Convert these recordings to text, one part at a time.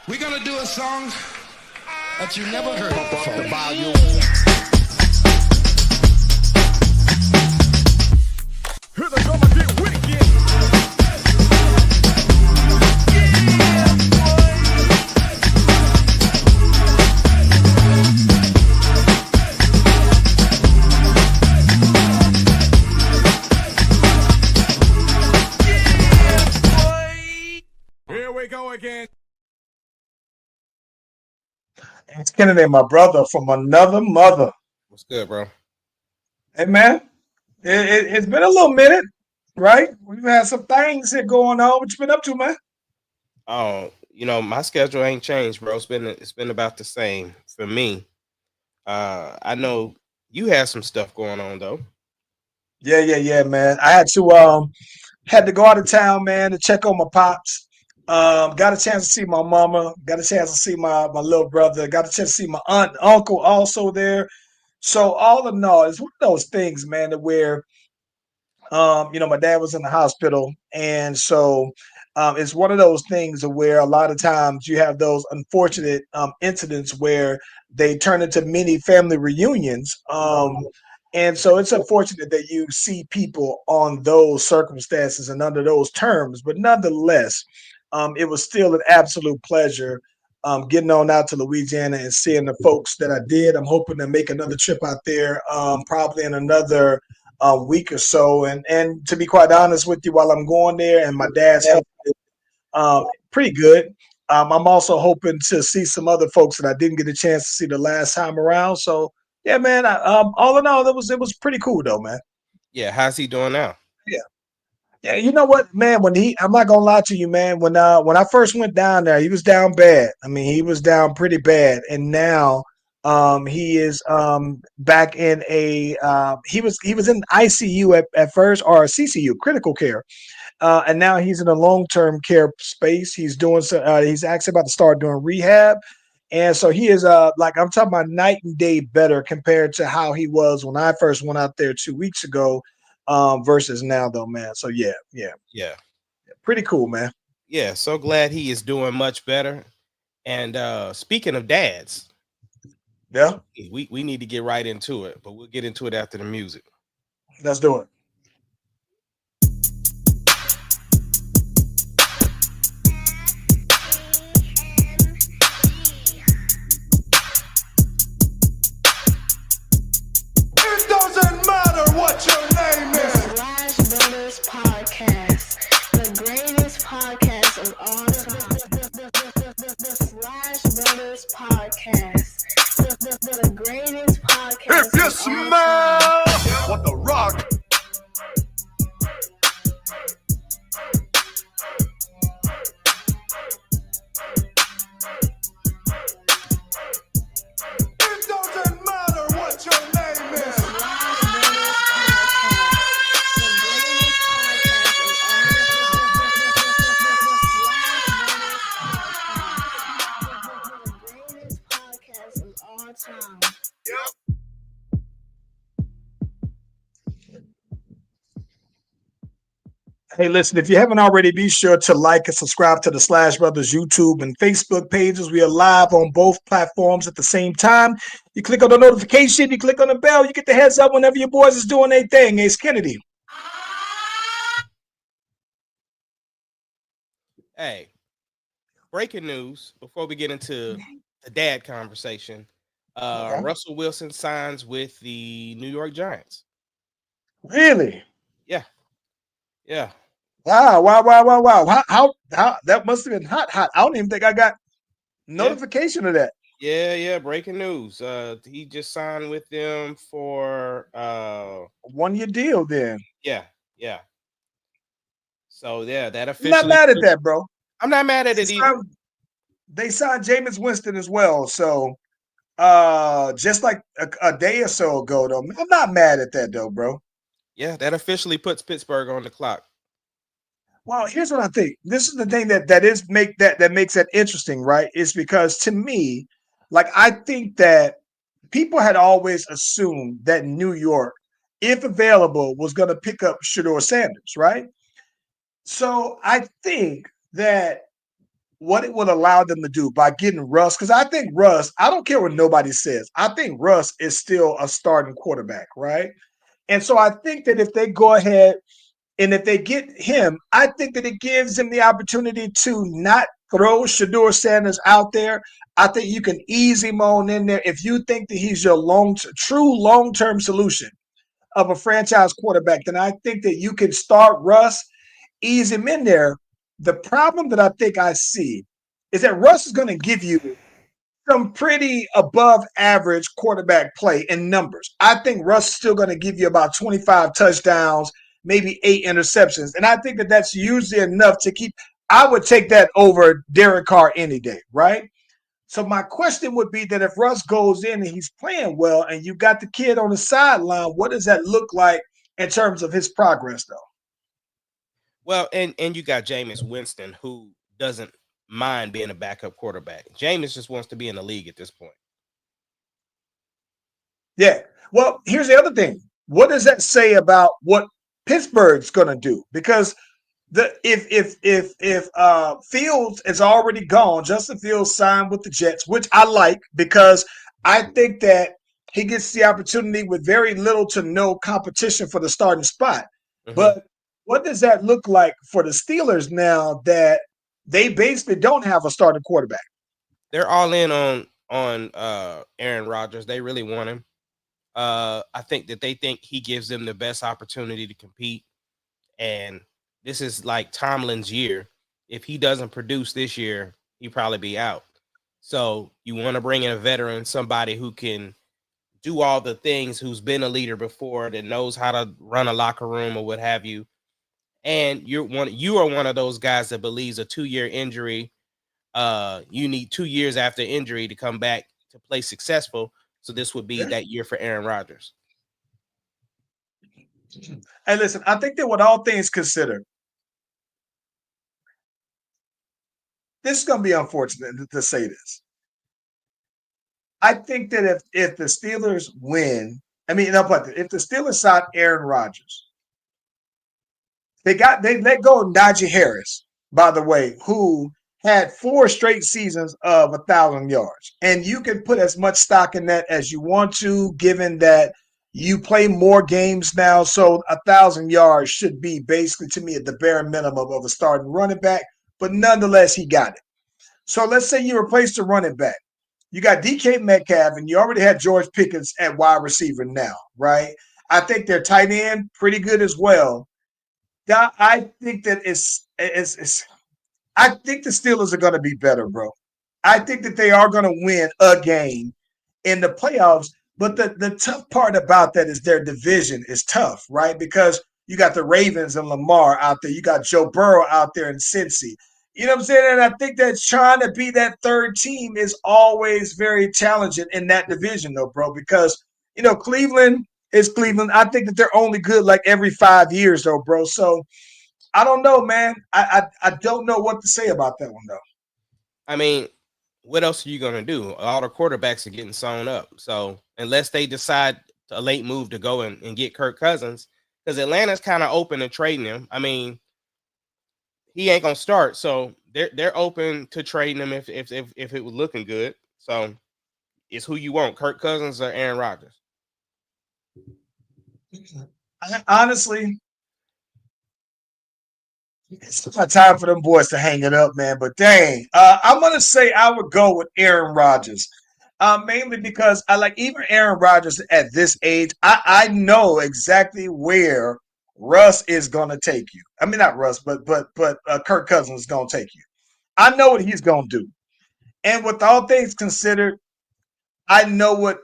We're gonna do a song that you never heard before. The volume. Hear the drummer get wicked. Here we go again. It's Kennedy, my brother from another mother. What's good, bro? Hey, man, it's been a little minute, right? We've had some things here going on. What you been up to, man? Oh, my schedule ain't changed, bro. It's been about the same for me. I know you had some stuff going on though. Yeah, man. I had to go out of town, man, to check on my pops. Got a chance to see my mama. Got a chance to see my little brother. Got a chance to see my aunt, and uncle also there. So all in all, it's one of those things, man, to where my dad was in the hospital, and so it's one of those things where a lot of times you have those unfortunate incidents where they turn into mini family reunions. And so it's unfortunate that you see people on those circumstances and under those terms, but nonetheless, it was still an absolute pleasure getting on out to Louisiana and seeing the folks that I did. I'm hoping to make another trip out there, probably in another week or so. And to be quite honest with you, while I'm going there, and my dad's health is pretty good. I'm also hoping to see some other folks that I didn't get a chance to see the last time around. So yeah, man. All in all, it was pretty cool though, man. Yeah, how's he doing now? Yeah. Yeah, you know what, man? I'm not gonna lie to you, man. When I first went down there, he was down bad. I mean, he was down pretty bad, and now he is back in a he was in ICU at first, or CCU, critical care, and now he's in a long term care space. He's actually about to start doing rehab, and so he is like I'm talking about night and day better compared to how he was when I first went out there 2 weeks ago, versus now though, man. So yeah, Yeah. pretty cool, man. Yeah, so glad he is doing much better. And speaking of dads, Yeah, we need to get right into it, but we'll get into it after the music. let's do it. It doesn't matter what your name is. Slash Brothers Podcast, the greatest podcast of all time. The Slash Brothers Podcast, the greatest podcast. If you of all time. smell what the rock. It doesn't matter what your name is. Slash Brothers Podcast, the greatest podcast of all time. Yep. Hey, listen, if you haven't already, be sure to like and subscribe to the Slash Brothers YouTube and Facebook pages. We are live on both platforms at the same time. You click on the notification, you click on the bell, you get the heads up whenever your boys is doing their thing. It's Kennedy. Hey, breaking news before we get into the dad conversation. Okay. Russell Wilson signs with the New York Giants. Really? Yeah. Wow. How that must have been hot. I don't even think I got notification of that. Yeah, breaking news. He just signed with them for 1 year deal then. yeah. So yeah, that I'm officially not mad at that, bro. I'm not mad at it either. They signed Jameis Winston as well. So just like a day or so ago, though. I'm not mad at that though, bro. Yeah, that officially puts Pittsburgh on the clock. Well, here's what I think. This is the thing that makes that interesting, right? Is because to me, like I think that people had always assumed that New York, if available, was going to pick up Shador Sanders, right? So I think that what it would allow them to do by getting Russ, because I think Russ, I don't care what nobody says, I think Russ is still a starting quarterback, right? And so I think that if they go ahead and if they get him, I think that it gives him the opportunity to not throw Shador Sanders out there. I think you can ease him on in there if you think that he's your true long-term solution of a franchise quarterback. Then I think that you can start Russ, ease him in there. The problem that I think I see is that Russ is going to give you some pretty above average quarterback play in numbers. I think Russ is still going to give you about 25 touchdowns, maybe 8 interceptions. And I think that that's usually enough to keep. I would take that over Derek Carr any day, right? So my question would be that if Russ goes in and he's playing well and you got the kid on the sideline, what does that look like in terms of his progress, though? Well, and you got Jameis Winston, who doesn't mind being a backup quarterback. Jameis just wants to be in the league at this point. Yeah. Well, here's the other thing. What does that say about what Pittsburgh's going to do? Because if Fields is already gone, Justin Fields signed with the Jets, which I like because I think that he gets the opportunity with very little to no competition for the starting spot. Mm-hmm. But what does that look like for the Steelers now that they basically don't have a starting quarterback? They're all in on Aaron Rodgers. They really want him. I think that they think he gives them the best opportunity to compete. And this is like Tomlin's year. If he doesn't produce this year, he'll probably be out. So you want to bring in a veteran, somebody who can do all the things, who's been a leader before, that knows how to run a locker room or what have you. And you are one of those guys that believes a 2-year injury. You need 2 years after injury to come back to play successful. So this would be that year for Aaron Rodgers. Hey, listen, I think that with all things considered, this is going to be unfortunate to say this. I think that if the Steelers win, if the Steelers sign Aaron Rodgers, they let go of Najee Harris, by the way, who had 4 straight seasons of 1,000 yards. And you can put as much stock in that as you want to, given that you play more games now. So 1,000 yards should be basically, to me, at the bare minimum of a starting running back. But nonetheless, he got it. So let's say you replace the running back. You got DK Metcalf, and you already had George Pickens at wide receiver now, right? I think their tight end pretty good as well. I think that I think the Steelers are going to be better, bro. I think that they are going to win a game in the playoffs. But the tough part about that is their division is tough, right? Because you got the Ravens and Lamar out there. You got Joe Burrow out there in Cincy. You know what I'm saying? And I think that trying to be that third team is always very challenging in that division, though, bro, because, Cleveland is Cleveland. I think that they're only good like every 5 years, though, bro. So I don't know, man. I don't know what to say about that one, though. I mean, what else are you going to do? All the quarterbacks are getting sewn up. So unless they decide a late move to go and get Kirk Cousins, because Atlanta's kind of open to trading him. I mean, he ain't gonna start, so they're open to trading him if it was looking good. So it's who you want, Kirk Cousins or Aaron Rodgers. Honestly, it's not time for them boys to hang it up, man. But dang, I'm gonna say I would go with Aaron Rodgers, mainly because I like even Aaron Rodgers at this age. I know exactly where Russ is gonna take you. I mean, not Russ, but Kirk Cousins is gonna take you. I know what he's gonna do, and with all things considered, I know what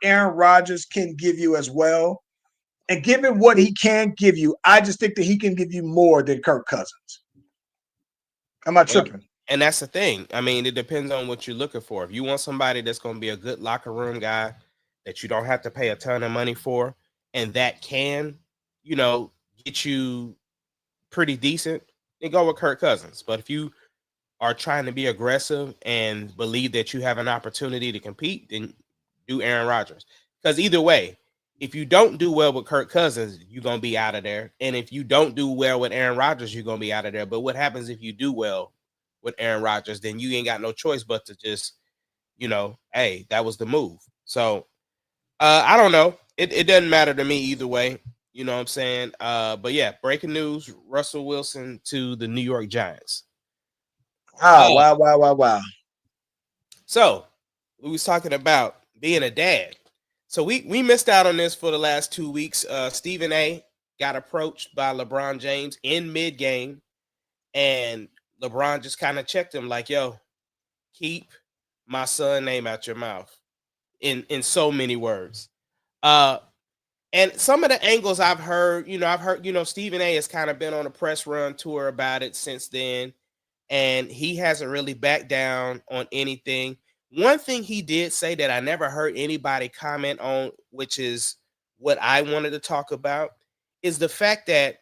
Aaron Rodgers can give you as well. And given what he can give you, I just think that he can give you more than Kirk Cousins. Am I tripping? And that's the thing. I mean, it depends on what you're looking for. If you want somebody that's going to be a good locker room guy that you don't have to pay a ton of money for, and that can, get you pretty decent, then go with Kirk Cousins. But if you are trying to be aggressive and believe that you have an opportunity to compete, then do Aaron Rodgers. Because either way, if you don't do well with Kirk Cousins, you're going to be out of there. And if you don't do well with Aaron Rodgers, you're going to be out of there. But what happens if you do well with Aaron Rodgers, then you ain't got no choice but to just, hey, that was the move. So I don't know. It doesn't matter to me either way. You know what I'm saying? But yeah, breaking news: Russell Wilson to the New York Giants. Oh, wow. So we was talking about being a dad. So we missed out on this for the last 2 weeks. Stephen A got approached by LeBron James in mid game, and LeBron just kind of checked him like, "Yo, keep my son name out your mouth," in so many words. And some of the angles I've heard, Stephen A has kind of been on a press run tour about it since then, and he hasn't really backed down on anything. One thing he did say that I never heard anybody comment on, which is what I wanted to talk about, is the fact that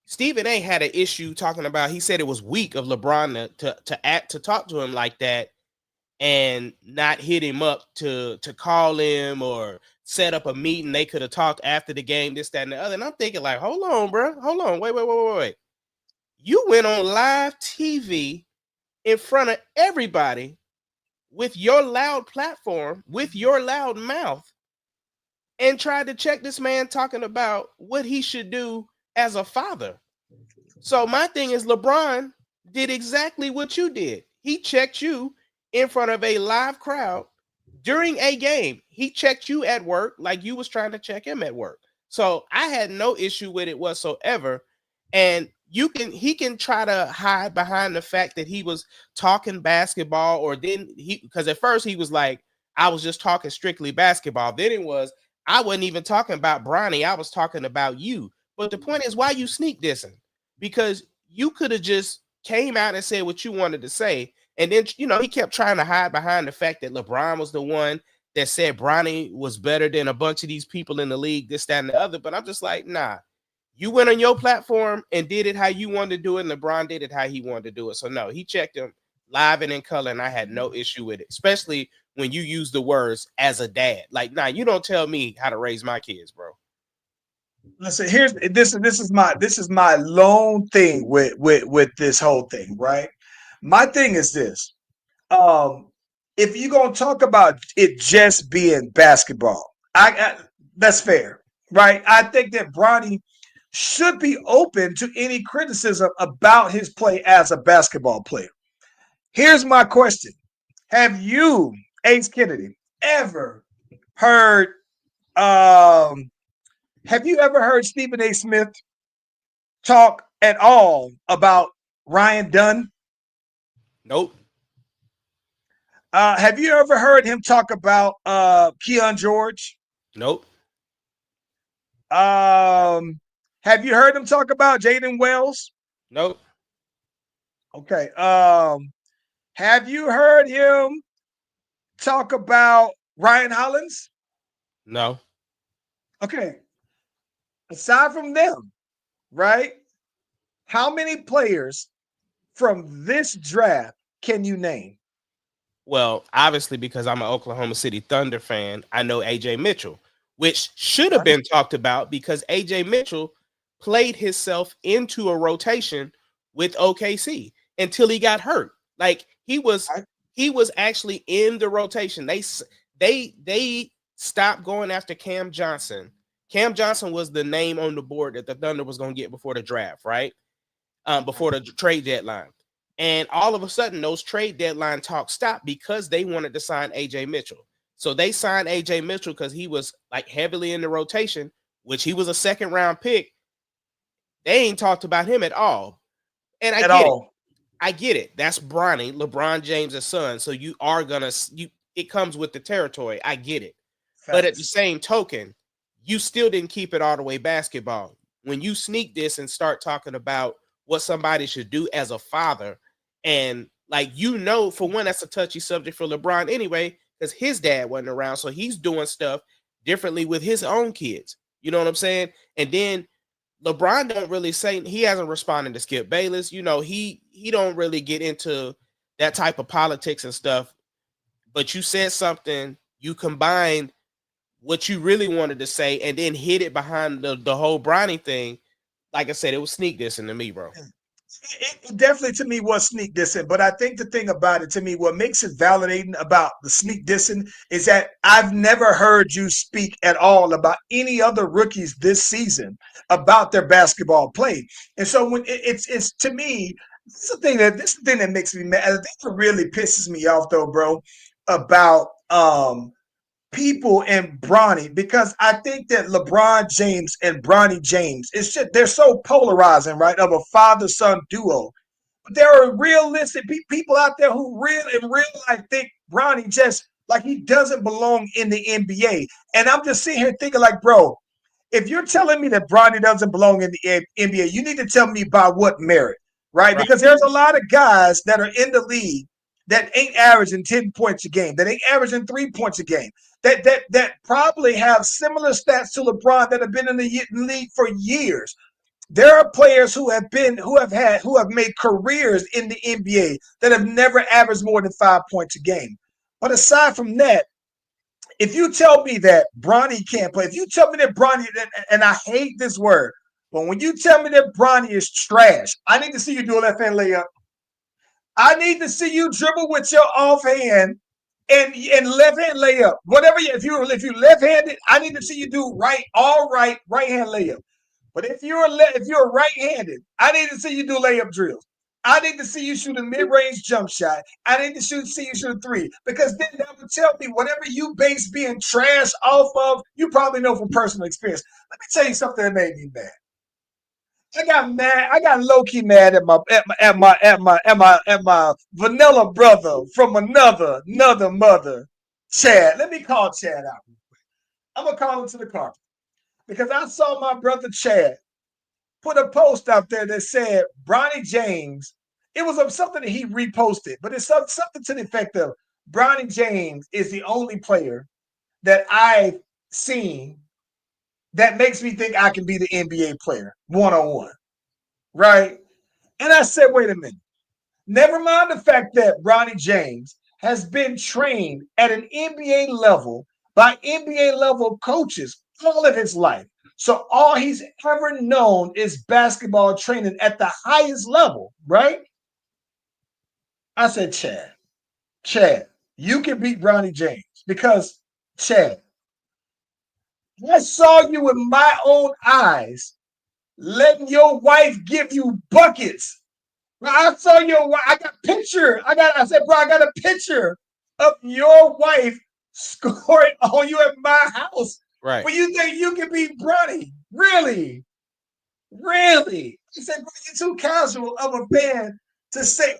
Stephen A had an issue talking about, he said it was weak of LeBron to talk to him like that and not hit him up to call him or set up a meeting. They could have talked after the game, this, that, and the other. And I'm thinking like, hold on, bro. Hold on. Wait. You went on live TV in front of everybody with your loud platform, with your loud mouth, and tried to check this man talking about what he should do as a father. So my thing is, LeBron did exactly what you did. He checked you in front of a live crowd during a game. He checked you at work like you was trying to check him at work. So I had no issue with it whatsoever. And he can try to hide behind the fact that he was talking basketball, or then because at first he was like, I was just talking strictly basketball. Then it was, I wasn't even talking about Bronny. I was talking about you. But the point is, why you sneak dissing? Because you could have just came out and said what you wanted to say. And then, he kept trying to hide behind the fact that LeBron was the one that said Bronny was better than a bunch of these people in the league, this, that, and the other. But I'm just like, nah. You went on your platform and did it how you wanted to do it, and LeBron did it how he wanted to do it. So, no, he checked him live and in color, and I had no issue with it, especially when you use the words as a dad. Like, nah, you don't tell me how to raise my kids, bro. Listen, this is my lone thing with this whole thing, right? My thing is this. If you're gonna talk about it just being basketball, that's fair, right? I think that Bronny should be open to any criticism about his play as a basketball player. Here's my question: have you, Ace Kennedy, ever heard? Have you ever heard Stephen A. Smith talk at all about Ryan Dunn? Nope. Have you ever heard him talk about Keon George? Nope. Have you heard him talk about Jaden Wells? Nope. Okay. Have you heard him talk about Ryan Hollins? No. Okay. Aside from them, right? How many players from this draft can you name? Well, obviously, because I'm an Oklahoma City Thunder fan, I know AJ Mitchell, which should have been talked about because AJ Mitchell played himself into a rotation with OKC until he got hurt. Like he was actually in the rotation. They stopped going after Cam Johnson. Cam Johnson was the name on the board that the Thunder was going to get before the draft, right? Before the trade deadline. And all of a sudden, those trade deadline talks stopped because they wanted to sign AJ Mitchell. So they signed AJ Mitchell because he was like heavily in the rotation, which he was a second round pick. They ain't talked about him at all. And I get it. I get it. That's Bronny, LeBron James' son. So you are gonna it comes with the territory. I get it. Facts. But at the same token, you still didn't keep it all the way basketball. When you sneak this and start talking about what somebody should do as a father, and like for one, that's a touchy subject for LeBron anyway, because his dad wasn't around, so he's doing stuff differently with his own kids. You know what I'm saying? And then LeBron don't really say, he hasn't responded to Skip Bayless. He don't really get into that type of politics and stuff. But you said something, you combined what you really wanted to say and then hid it behind the whole Bronny thing. Like I said, it was sneak dissing to me, bro. It definitely to me was sneak dissing, but I think the thing about it to me, what makes it validating about the sneak dissing is that I've never heard you speak at all about any other rookies this season about their basketball play. And so when it's to me, this is the thing that makes me mad. The thing that really pisses me off though, bro, about people and Bronny, because I think that LeBron James and Bronny James, it's just they're so polarizing, right? Of a father-son duo. But there are realistic people out there who in real life think Bronny just like he doesn't belong in the NBA. And I'm just sitting here thinking, like, bro, if you're telling me that Bronny doesn't belong in the NBA, you need to tell me by what merit, right? Right. Because there's a lot of guys that are in the league that ain't averaging 10 points a game, that ain't averaging 3 points a game, that probably have similar stats to LeBron that have been in the league for years. There are players who have made careers in the NBA that have never averaged more than 5 points a game. But aside from that, if you tell me that Bronny can't play, if you tell me that Bronny, and I hate this word, but when you tell me that Bronny is trash, I need to see you do a left hand layup. I need to see you dribble with your offhand and left hand layup. Whatever if you left handed, I need to see you do right hand layup. But if you're right handed, I need to see you do layup drills. I need to see you shoot a mid-range jump shot. I need to see you shoot a three. Because then that would tell me whatever you base being trash off of, you probably know from personal experience. Let me tell you something that made me mad. I got mad. I got low key mad at my vanilla brother from another mother, Chad. Let me call Chad out. I'm gonna call him to the carpet because I saw my brother Chad put a post out there that said Bronny James. It was something that he reposted, but it's something to the effect of Bronny James is the only player that I've seen that makes me think I can be the NBA player one-on-one, right? And I said, wait a minute. Never mind the fact that Bronny James has been trained at an NBA level by NBA level coaches all of his life. So all he's ever known is basketball training at the highest level, right? I said, Chad, you can beat Bronny James because, Chad, I saw you with my own eyes letting your wife give you buckets. I saw your wife. I got a picture. I said, bro, I got a picture of your wife scoring on you at my house. Right. But you think you can beat Bronny? Really? Really? I said, bro, you're too casual of a fan to say,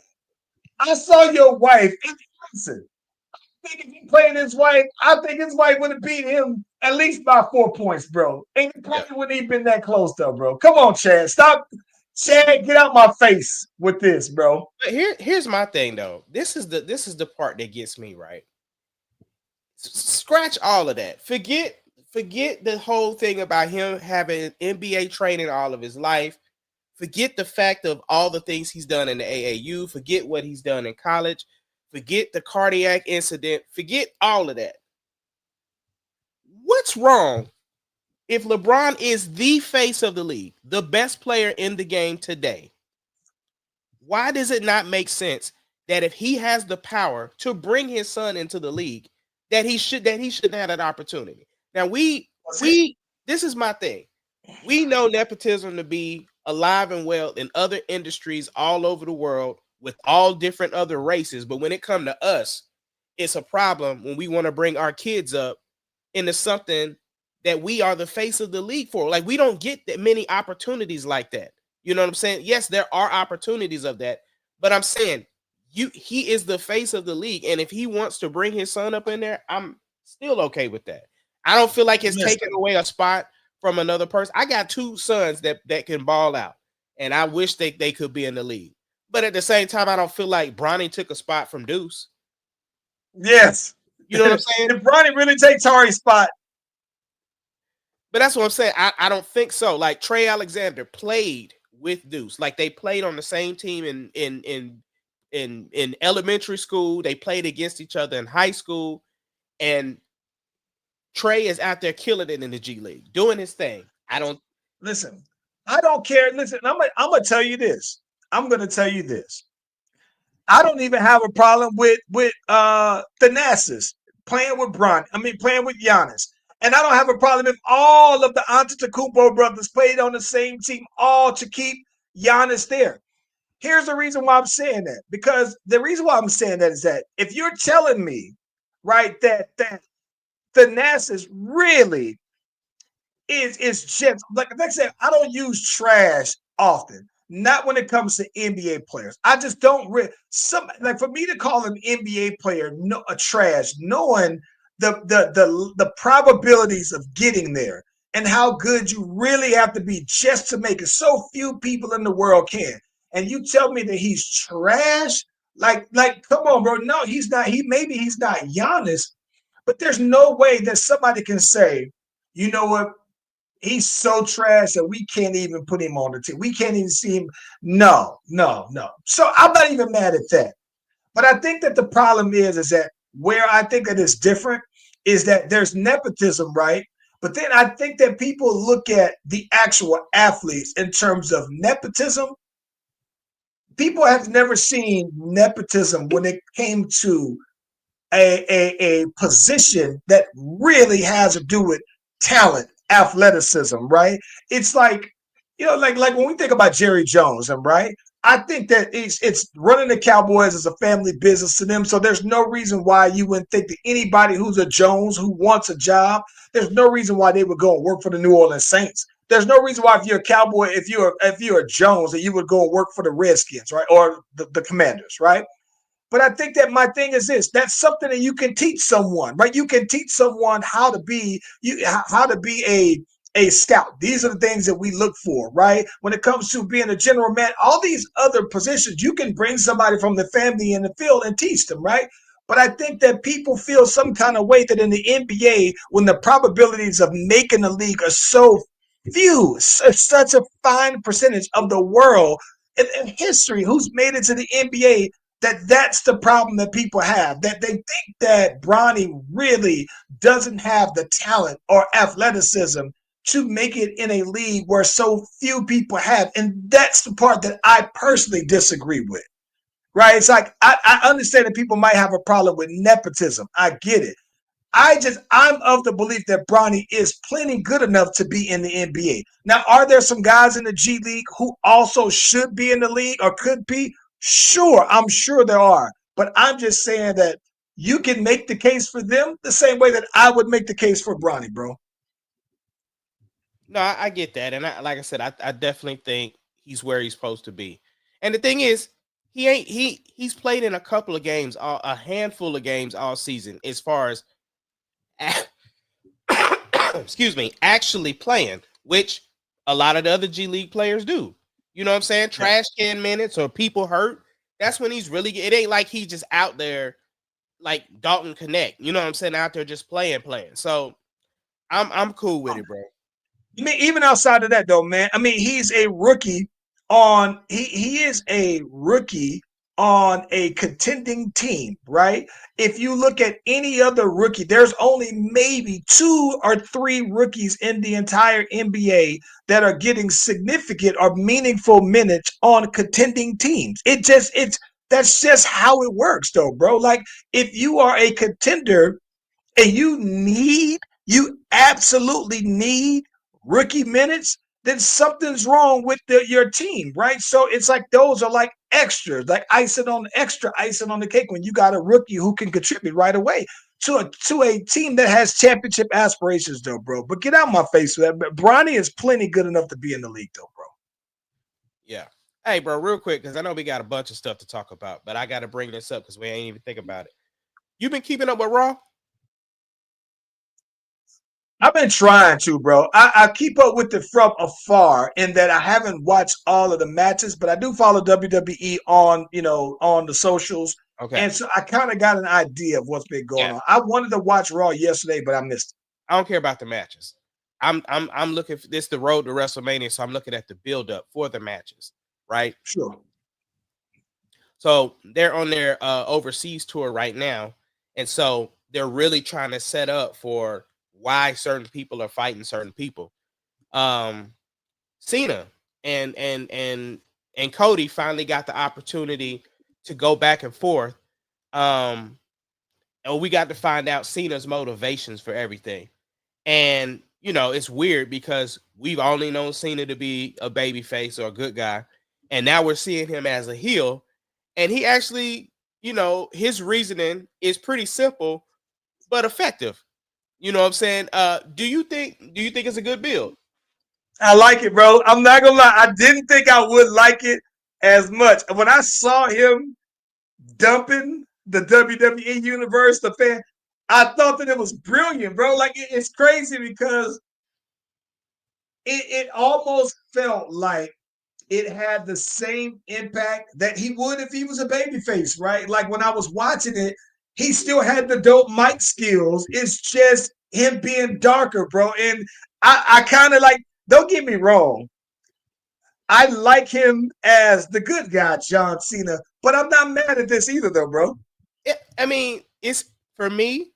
I saw your wife in person. I think if he played his wife, I think his wife would have beat him at least by 4 points, bro. And it probably wouldn't even been that close, though, bro. Come on, Chad. Stop. Chad, get out my face with this, bro. But here's my thing though. This is the part that gets me, right. Scratch all of that. Forget the whole thing about him having NBA training all of his life. Forget the fact of all the things he's done in the AAU. Forget what he's done in college. Forget the cardiac incident. Forget all of that. What's wrong if LeBron is the face of the league, the best player in the game today? Why does it not make sense that if he has the power to bring his son into the league, that he shouldn't have that opportunity? Now this is my thing. We know nepotism to be alive and well in other industries all over the world with all different other races, but when it comes to us, it's a problem when we want to bring our kids up into something that we are the face of the league for. Like, we don't get that many opportunities like that. You know what I'm saying? Yes, there are opportunities of that, but I'm saying he is the face of the league, and if he wants to bring his son up in there, I'm still okay with that. I don't feel like it's taking away a spot from another person. I got two sons that can ball out, and I wish they could be in the league. But at the same time, I don't feel like Bronny took a spot from Deuce. Yes. You know what I'm saying? If Bronny really takes Tari's spot. But that's what I'm saying. I don't think so. Like, Trey Alexander played with Deuce. Like, they played on the same team in elementary school. They played against each other in high school. And Trey is out there killing it in the G League, doing his thing. I don't care. Listen, I'm gonna tell you this. I'm going to tell you this. I don't even have a problem with Thanasis playing with playing with Giannis. And I don't have a problem if all of the Antetokounmpo brothers played on the same team, all to keep Giannis there. Here's the reason why I'm saying that. Because the reason why I'm saying that is that if you're telling me, right, that Thanasis really is just like I said, I don't use trash often. Not when it comes to NBA players. I just don't like for me to call an NBA player a trash, knowing the probabilities of getting there and how good you really have to be just to make it. So few people in the world can. And you tell me that he's trash? Like, come on, bro. No, he's not. Maybe he's not Giannis, but there's no way that somebody can say, you know what? He's so trash that we can't even put him on the team. We can't even see him. No, no, no. So I'm not even mad at that. But I think that the problem is that where I think that it's different is that there's nepotism, right? But then I think that people look at the actual athletes in terms of nepotism. People have never seen nepotism when it came to a position that really has to do with talent, athleticism, right? It's like, like when we think about Jerry Jones, and right, I think that it's running the Cowboys as a family business to them. So there's no reason why you wouldn't think that anybody who's a Jones who wants a job, there's no reason why they would go and work for the New Orleans Saints. There's no reason why if you're a Cowboy, if you're a Jones, that you would go and work for the Redskins, right, or the Commanders, right? But I think that my thing is this: that's something that you can teach someone, right? You can teach someone how to be a scout. These are the things that we look for, right? When it comes to being a general man, all these other positions, you can bring somebody from the family in the field and teach them, right? But I think that people feel some kind of way that in the NBA, when the probabilities of making the league are so few, such a fine percentage of the world in history who's made it to the NBA, that's the problem that people have, that they think that Bronny really doesn't have the talent or athleticism to make it in a league where so few people have. And that's the part that I personally disagree with, right? It's like, I understand that people might have a problem with nepotism. I get it. I'm of the belief that Bronny is plenty good enough to be in the NBA. Now, are there some guys in the G League who also should be in the league or could be? Sure, I'm sure there are. But I'm just saying that you can make the case for them the same way that I would make the case for Bronny, bro. No, I get that, and like I said, I definitely think he's where he's supposed to be. And the thing is, he's played in a couple of games, a handful of games all season, as far as excuse me, actually playing, which a lot of the other G League players do. You know what I'm saying? Trash can minutes or people hurt. That's when he's really. It ain't like he's just out there like Dalton Connect. You know what I'm saying? Out there just playing. So I'm cool with it, bro. I mean, even outside of that, though, man. I mean, he's a rookie on he is a rookie on a contending team, right? If you look at any other rookie, there's only maybe 2 or 3 rookies in the entire NBA that are getting significant or meaningful minutes on contending teams. That's just how it works, though, bro. Like, if you are a contender and you absolutely need rookie minutes, then something's wrong with your team, right? So it's like those are like extras, like icing on the cake when you got a rookie who can contribute right away to a team that has championship aspirations, though, bro. But get out my face with that. Bronny is plenty good enough to be in the league, though, bro. Yeah. Hey, bro, real quick, because I know we got a bunch of stuff to talk about, but I got to bring this up because we ain't even think about it. You been keeping up with Raw? I've been trying to, bro. I keep up with it from afar in that I haven't watched all of the matches, but I do follow WWE on the socials. Okay. And so I kind of got an idea of what's been going on. I wanted to watch Raw yesterday, but I missed it. I don't care about the matches. I'm looking for this the road to WrestleMania, so I'm looking at the build up for the matches, right? Sure. So they're on their overseas tour right now, and so they're really trying to set up for why certain people are fighting certain people. Cena and and Cody finally got the opportunity to go back and forth. And we got to find out Cena's motivations for everything. And it's weird because we've only known Cena to be a baby face or a good guy, and now we're seeing him as a heel. And he actually, his reasoning is pretty simple but effective. You know what I'm saying? Do you think it's a good build? I like it, bro. I'm not gonna lie. I didn't think I would like it as much. When I saw him dumping the WWE universe, the fan, I thought that it was brilliant, bro. Like it's crazy because it almost felt like it had the same impact that he would if he was a babyface, right? Like when I was watching it, he still had the dope mic skills. It's just him being darker, bro. And I kind of like, don't get me wrong, I like him as the good guy, John Cena, but I'm not mad at this either, though, bro. I mean, it's for me.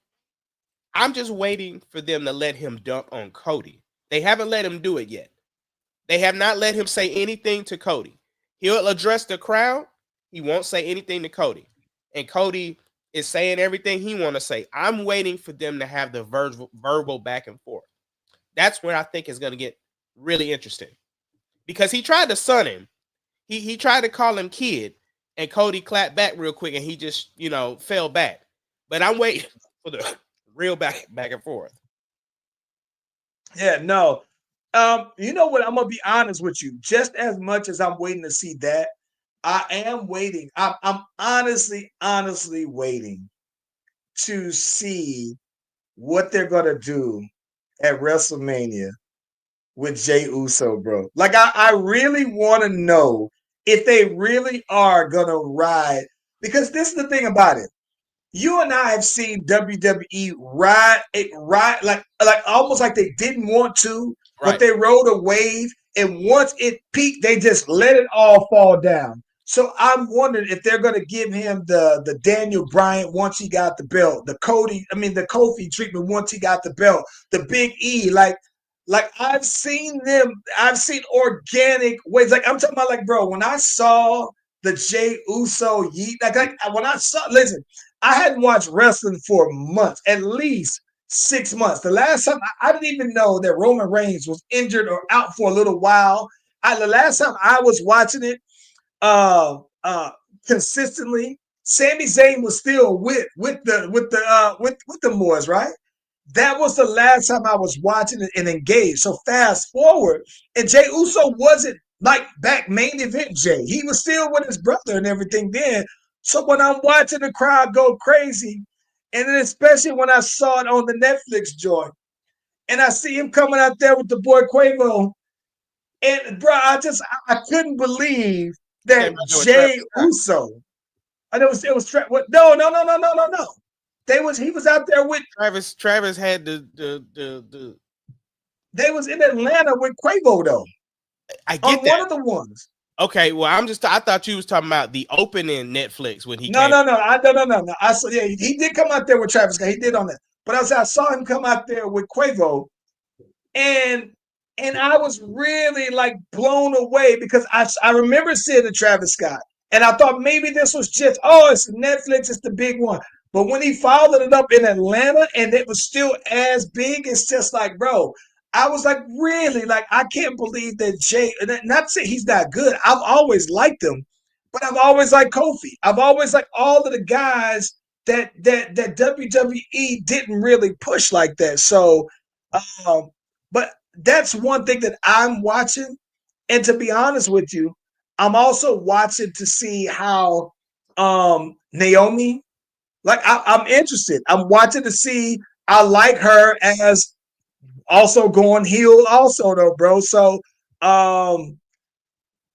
I'm just waiting for them to let him dump on Cody. They haven't let him do it yet. They have not let him say anything to Cody. He'll address the crowd. He won't say anything to Cody. And Cody is saying everything he want to say. I'm waiting for them to have the verbal back and forth. That's where I think it's going to get really interesting. Because he tried to son him. He tried to call him kid. And Cody clapped back real quick and he just, fell back. But I'm waiting for the real back and forth. Yeah, no. You know what? I'm gonna be honest with you. Just as much as I'm waiting to see that, I am waiting. I'm honestly waiting to see what they're gonna do at WrestleMania with Jey Uso, bro. Like I really want to know if they really are gonna ride, because this is the thing about it. You and I have seen WWE ride like almost like they didn't want to, but Right. they rode a wave, and once it peaked, they just let it all fall down. So I'm wondering if they're going to give him the Daniel Bryan once he got the belt, the Kofi treatment once he got the belt, the Big E, like I've seen organic ways. Like I'm talking about, like, bro, when I saw the Jey Uso yeet, like when I saw, listen, I hadn't watched wrestling for months, at least 6 months. The last time I didn't even know that Roman Reigns was injured or out for a little while. The last time I was watching it uh, uh, consistently, Sami Zayn was still with the boys, right? That was the last time I was watching it and engaged. So fast forward, and Jey Uso wasn't like back main event Jey. He was still with his brother and everything then. So when I'm watching the crowd go crazy, and then especially when I saw it on the Netflix joint, and I see him coming out there with the boy Quavo, and bro, I couldn't believe that Jey Uso. I know it was no. He was out there with Travis had the They was in Atlanta with Quavo though. I get on that. One of the ones. Okay, well, I thought you was talking about the opening Netflix when he No. came. No. I saw, yeah, he did come out there with Travis Scott. He did on that. But I saw him come out there with Quavo, and I was really like blown away because I remember seeing the Travis Scott, and I thought maybe this was just, it's Netflix, it's the big one. But when he followed it up in Atlanta and it was still as big, it's just like, bro, I was like, really? Like, I can't believe that Jey, not to say he's not good. I've always liked him, but I've always liked Kofi. I've always liked all of the guys that WWE didn't really push like that. So, but that's one thing that I'm watching. And to be honest with you, I'm also watching to see how Naomi, like I'm interested. I'm watching to see. I like her as also going heel also though, bro. So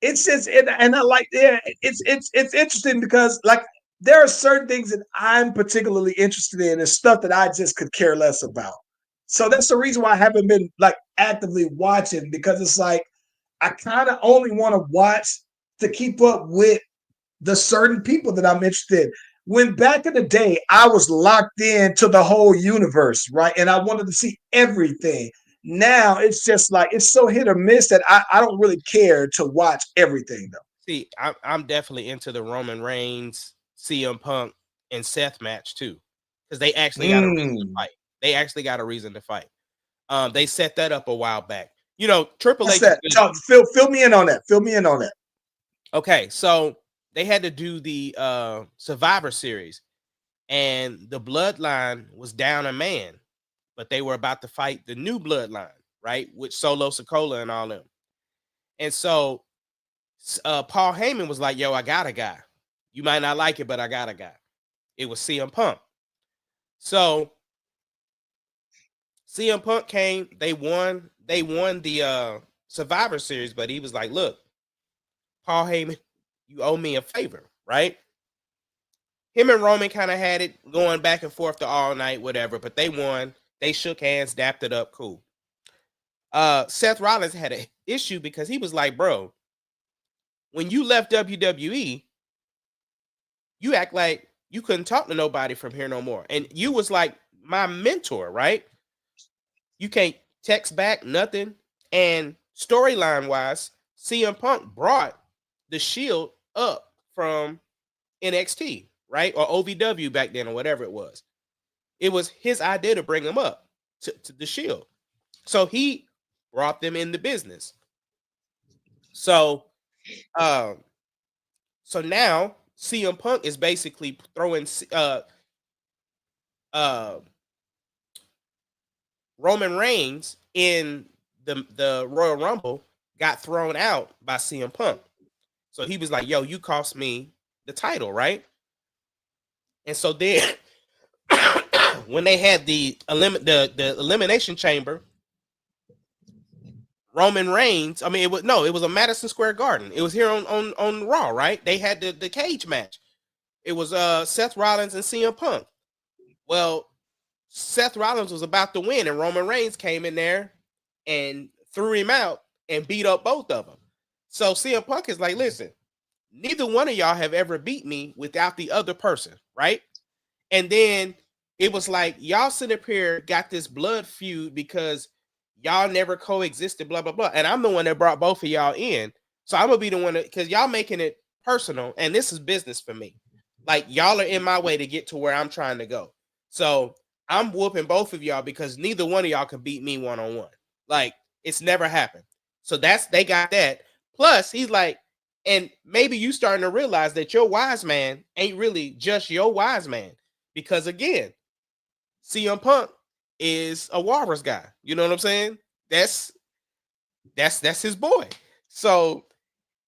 it's just, and I like, yeah, it's interesting because like there are certain things that I'm particularly interested in and stuff that I just could care less about. So that's the reason why I haven't been like actively watching, because it's like I kind of only want to watch to keep up with the certain people that I'm interested in. When back in the day, I was locked into the whole universe, right? And I wanted to see everything. Now it's just like, it's so hit or miss that I don't really care to watch everything though. See, I'm definitely into the Roman Reigns, CM Punk, and Seth match too, because they actually got a reason to fight. They actually got a reason to fight. They set that up a while back. You know, Triple What's H. that? Fill me in on that. Fill me in on that. Okay, so they had to do the Survivor Series, and the Bloodline was down a man, but they were about to fight the new Bloodline, right, with Solo Sikoa and all them. And so Paul Heyman was like, "Yo, I got a guy. You might not like it, but I got a guy." It was CM Punk. So CM Punk came. They won. They won the Survivor Series, but he was like, "Look, Paul Heyman, you owe me a favor, right?" Him and Roman kind of had it going back and forth to all night, whatever. But they won. They shook hands, dapped it up, cool. Seth Rollins had an issue because he was like, "Bro, when you left WWE, you act like you couldn't talk to nobody from here no more. And you was like my mentor, right? You can't text back, nothing." And storyline wise, CM Punk brought the Shield up from NXT, right? Or OVW back then, or whatever it was. It was his idea to bring them up to the Shield. So he brought them in the business. So now CM Punk is basically throwing Roman Reigns in the Royal Rumble, got thrown out by CM Punk. So he was like, "Yo, you cost me the title, right?" And so then when they had the elimination chamber, Roman Reigns, I mean, it was a Madison Square Garden. It was here on Raw, right? They had the cage match. It was Seth Rollins and CM Punk. Well, Seth Rollins was about to win, and Roman Reigns came in there and threw him out and beat up both of them. So CM Punk is like, "Listen, neither one of y'all have ever beat me without the other person, right?" And then it was like, y'all sit up here, got this blood feud because y'all never coexisted, blah, blah, blah. And I'm the one that brought both of y'all in. So I'm going to be the one that, because y'all making it personal, and this is business for me. Like, y'all are in my way to get to where I'm trying to go. So I'm whooping both of y'all because neither one of y'all can beat me one-on-one. Like, it's never happened. So they got that. Plus, he's like, and maybe you starting to realize that your wise man ain't really just your wise man. Because again, CM Punk is a Walrus guy. You know what I'm saying? That's his boy. So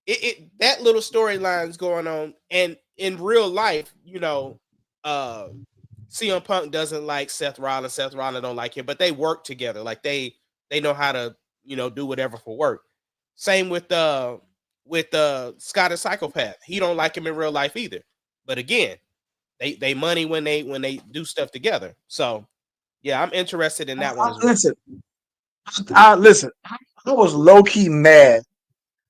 that little storyline's going on. And in real life, you know, CM Punk doesn't like Seth Rollins. Seth Rollins don't like him, but they work together. Like they know how to, you know, do whatever for work. Same with Scott the Psychopath. He don't like him in real life either. But again, they money when they do stuff together. So yeah, I'm interested in that one as well. Listen, I was low-key mad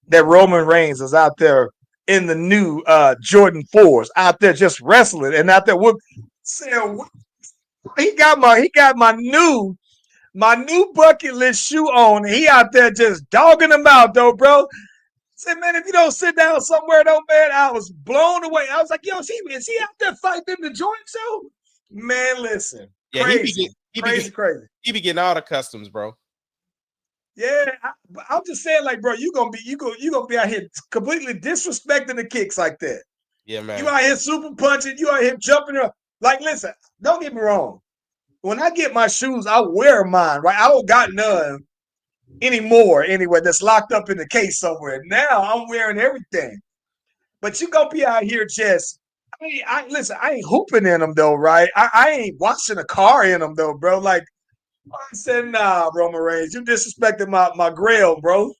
that Roman Reigns is out there in the new Jordan 4s, out there just wrestling and out there saying, he got my new bucket list shoe on, and he out there just dogging them out though, bro. Say, man, if you don't sit down somewhere though, man, I was blown away. I was like, yo, is he out there fighting in the joint too? Man, listen. Yeah, crazy. He be getting all the customs, bro. Yeah, I'm just saying, like, bro, you gonna be out here completely disrespecting the kicks like that. Yeah, man. You out here super punching, you out here jumping around. Like, listen, don't get me wrong. When I get my shoes, I wear mine, right? I don't got none anymore anyway that's locked up in the case somewhere. Now I'm wearing everything. But you gonna be out here just, listen, I ain't hooping in them though, right? I ain't washing a car in them though, bro. Like, I said, nah, Roman Reigns, you disrespected my grail, bro.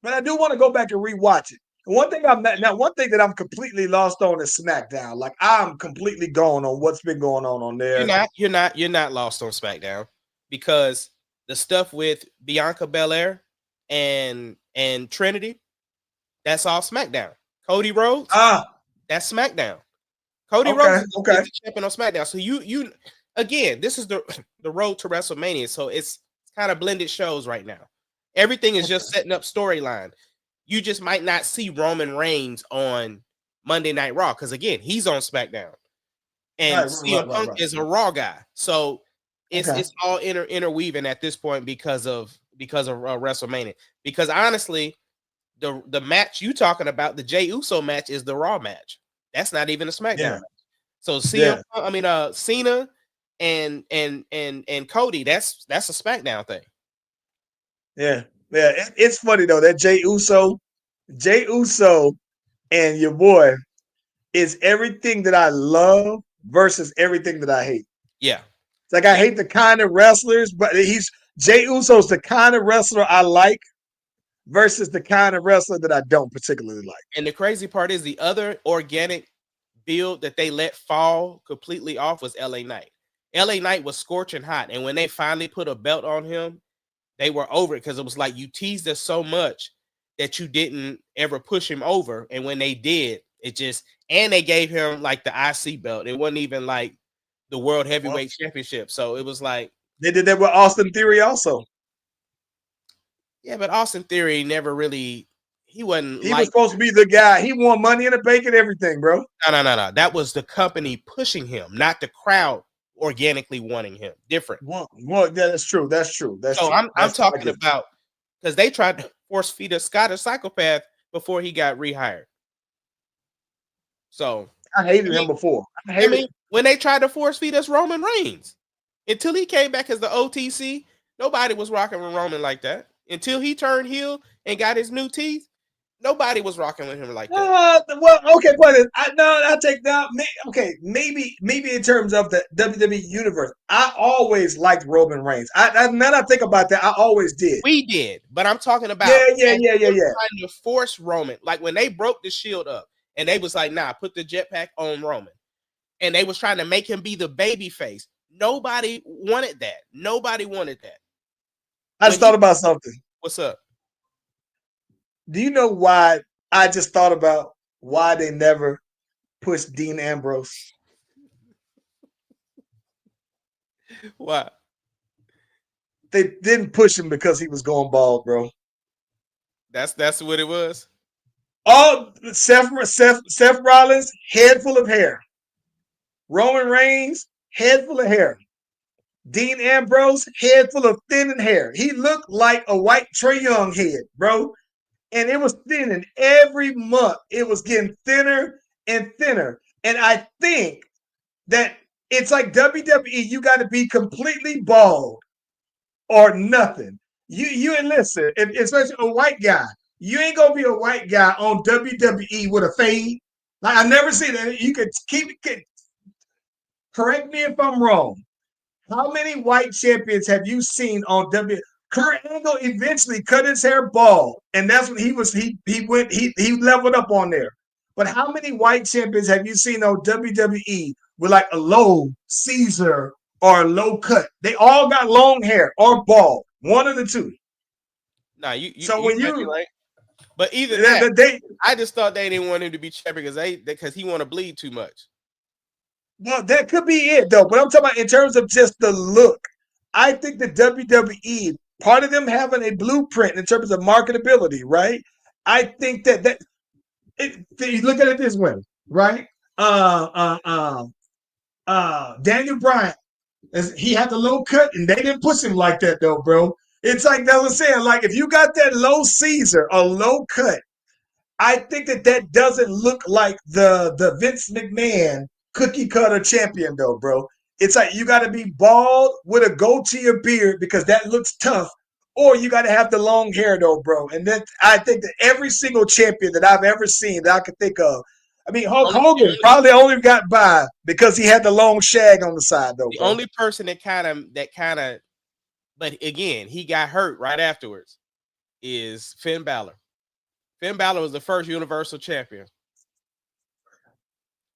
But I do want to go back and rewatch it. One thing that I'm completely lost on is SmackDown. Like, I'm completely gone on what's been going on there. You're not lost on SmackDown, because the stuff with Bianca Belair and Trinity, that's all SmackDown. Cody Rhodes, that's SmackDown. Cody Rhodes is the champion on SmackDown. So you again, this is the road to WrestleMania. So it's kind of blended shows right now. Everything is just setting up storyline. You just might not see Roman Reigns on Monday Night Raw because again, he's on SmackDown, and CM Punk is a Raw guy. So it's all interweaving at this point because of WrestleMania. Because honestly, the match you talking about, the Jey Uso match, is the Raw match. That's not even a SmackDown match. So Cena and Cody, that's a SmackDown thing. Yeah. It's funny though that Jey Uso and your boy is everything that I love versus everything that I hate. Yeah. It's like I hate the kind of wrestlers, but Jey Uso's the kind of wrestler I like versus the kind of wrestler that I don't particularly like. And the crazy part is the other organic build that they let fall completely off was LA Knight. LA Knight was scorching hot, and when they finally put a belt on him, they were over it because it was like you teased us so much that you didn't ever push him over, and when they did, and they gave him like the IC belt. It wasn't even like the World Heavyweight Championship, so it was like they did that with Austin Theory also. Yeah, but Austin Theory never really. He wasn't. He was supposed to be the guy. He won Money in the Bank and everything, bro. No. That was the company pushing him, not the crowd organically wanting him. Different. Well, yeah, that's true. That's true. So I'm talking about because they tried to force feed a Scottish psychopath before he got rehired. So I hated him before. When they tried to force feed us Roman Reigns, until he came back as the OTC, nobody was rocking with Roman like that. Until he turned heel and got his new teeth, nobody was rocking with him like that. Well, okay, but I take that. Okay, maybe in terms of the WWE universe, I always liked Roman Reigns. Now that I think about that, I always did. We did, but I'm talking about yeah. Trying to force Roman, like when they broke the Shield up, and they was like, "Nah, put the jetpack on Roman," and they was trying to make him be the baby face. Nobody wanted that. Nobody wanted that. I just thought about something. What's up? Do you know why? I just thought about why they never pushed Dean Ambrose. Why? They didn't push him because he was going bald, bro. That's what it was. Oh, Seth Rollins, head full of hair. Roman Reigns, head full of hair. Dean Ambrose, head full of thinning hair. He looked like a white Trae Young head, bro. And it was thinning every month. It was getting thinner and thinner. And I think that it's like WWE, you got to be completely bald or nothing. You and listen, especially a white guy, you ain't gonna be a white guy on WWE with a fade. Like I never seen that. You could correct me if I'm wrong. How many white champions have you seen on WWE? Kurt Angle eventually cut his hair bald, and that's when he leveled up on there. But how many white champions have you seen on WWE with like a low Caesar or a low cut? They all got long hair or bald, one of the two. Nah, right. But either I just thought they didn't want him to be champion because he want to bleed too much. Well, that could be it though. But I'm talking about in terms of just the look. I think the WWE, part of them having a blueprint in terms of marketability, right? I think that you look at it this way, right? Daniel Bryan, he had the low cut, and they didn't push him like that though, bro. It's like that was saying, like if you got that low Caesar, a low cut, I think that doesn't look like the Vince McMahon cookie cutter champion though, bro. It's like you got to be bald with a goatee or beard because that looks tough, or you got to have the long hair though, bro. And then I think that every single champion that I've ever seen that I could think of, I mean, Hulk Hogan probably only got by because he had the long shag on the side though. The only person that kind of, but again, he got hurt right afterwards, is Finn Balor. Finn Balor was the first Universal Champion.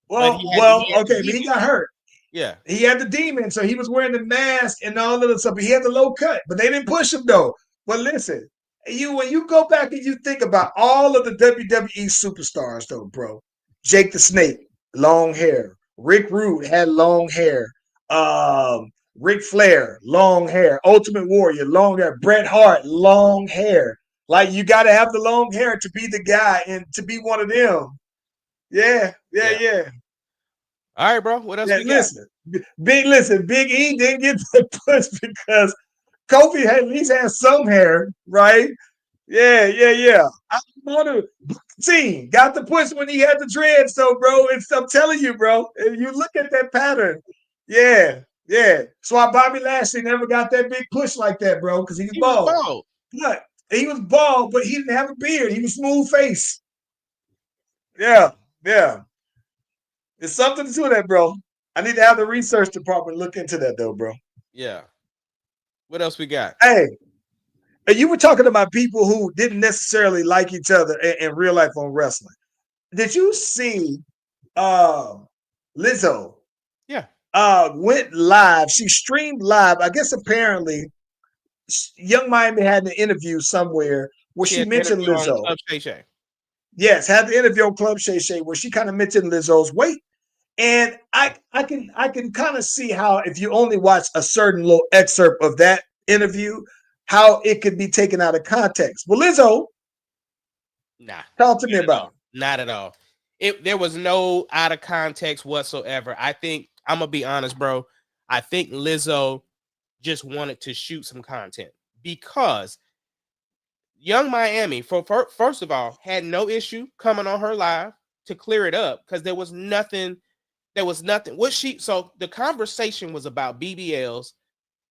Well, he got hurt. Yeah. He had the demon, so he was wearing the mask and all of the stuff. He had the low cut, but they didn't push him though. But listen, when you go back and you think about all of the WWE superstars though, bro. Jake the Snake, long hair. Rick Rude had long hair. Ric Flair, long hair. Ultimate Warrior, long hair. Bret Hart, long hair. Like you got to have the long hair to be the guy and to be one of them. Yeah. All right, bro. What else Yeah, we got? Big E didn't get the push because Kofi at least has some hair, right? Yeah. I want to team got the push when he had the dreads, so bro. I'm telling you, bro. If you look at that pattern, yeah. That's why Bobby Lashley never got that big push like that, bro, because he was He was bald. bald. But he was bald, but he didn't have a beard. He was smooth face. Yeah. It's something to that, bro. I need to have the research department look into that, though, bro. Yeah. What else we got? Hey, and you were talking about people who didn't necessarily like each other in real life on wrestling. Did you see Lizzo Yeah. went live? She streamed live. I guess apparently Young Miami had an interview somewhere where She she had an mentioned interview on Lizzo. Club Shay Shay. Yes, had the interview on Club Shay Shay where she kind of mentioned Lizzo's weight. And I can kind of see how if you only watch a certain little excerpt of that interview, how it could be taken out of context. Well, Lizzo, Nah. talk to me about it. Not at all. There was no out of context whatsoever. I think I'm gonna be honest, bro. I think Lizzo just wanted to shoot some content because Young Miami, first of all, had no issue coming on her live to clear it up because there was nothing. So the conversation was about BBLs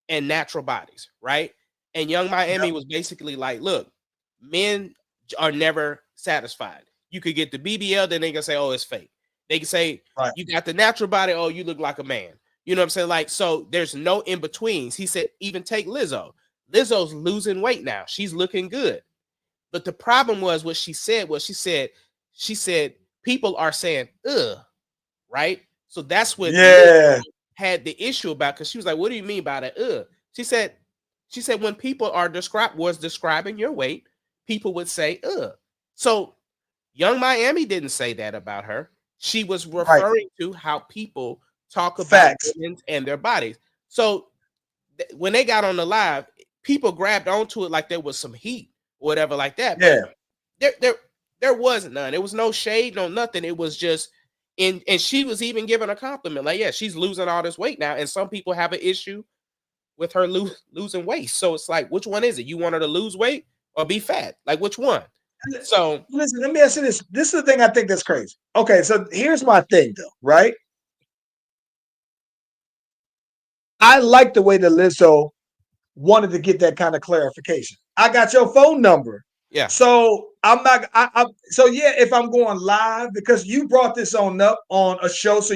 and natural bodies, right? And Young Miami was basically like, look, men are never satisfied. You could get the BBL, then they can say, oh, it's fake. They can say, Right. you got the natural body, oh, you look like a man. You know what I'm saying? Like, so there's no in-betweens. He said, even take Lizzo. Lizzo's losing weight now. She's looking good. But the problem was what she said was she said people are saying, ugh, right? So that's what Lizzo had the issue about because she was like, what do you mean by that? Ugh. She said when people are describing your weight, people would say, ugh. So Young Miami didn't say that about her. She was referring to how people talk about women and their bodies. So when they got on the live, people grabbed onto it like there was some heat or whatever like that. But there was none. There was no shade, no nothing. It was just and she was even giving a compliment. Like, yeah, she's losing all this weight now. And some people have an issue with her losing weight. So it's like, which one is it? You want her to lose weight or be fat? Like, which one? So listen, let me ask you this. This is the thing I think that's crazy. Okay, so here's my thing though, right? I like the way that Lizzo wanted to get that kind of clarification. I got your phone number. Yeah. So I'm not. So yeah, if I'm going live because you brought this on up on a show, so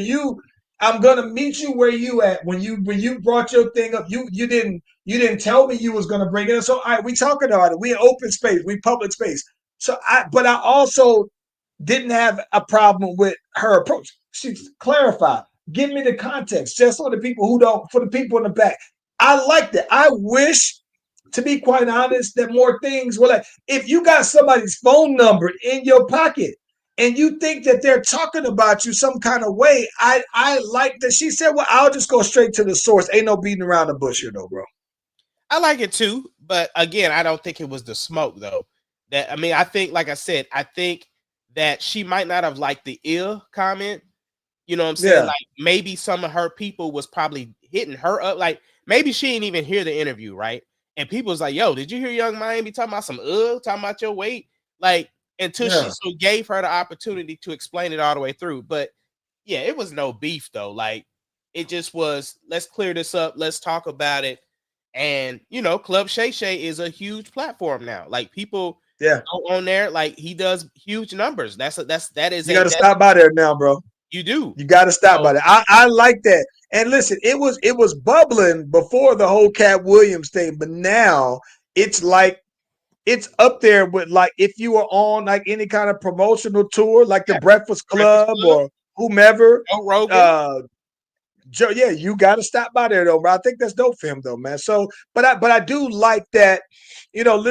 I'm gonna meet you where you at when you brought your thing up. You didn't tell me you was gonna bring it up. So all right, we talking about it. We in open space. We public space. So but I also didn't have a problem with her approach. She clarified. Give me the context, just for the people who don't, for the people in the back. I like that. I wish, to be quite honest, that more things were like, if you got somebody's phone number in your pocket and you think that they're talking about you some kind of way, I like that she said, well, I'll just go straight to the source. Ain't no beating around the bush here, though, bro. I like it too, but again, I don't think it was the smoke though. I think, like I said, I think that she might not have liked the ill comment. You know what I'm saying? Yeah. Like maybe some of her people was probably hitting her up. Like maybe she didn't even hear the interview, right? And people was like, yo, did you hear Young Miami talking about talking about your weight? Like, until she so gave her the opportunity to explain it all the way through. But yeah, it was no beef though. Like it just was, let's clear this up, let's talk about it. And you know, Club Shay Shay is a huge platform now. Like people go on there, like he does huge numbers. That is you gotta stop by there now, bro. You do. You got to stop by that. I like that. And listen, it was bubbling before the whole Cat Williams thing, but now it's like it's up there with like if you were on like any kind of promotional tour, like the Breakfast Club or whomever. Joe Rogan. Joe, yeah, you got to stop by there though, bro. I think that's dope for him though, man. So, but I do like that, you know,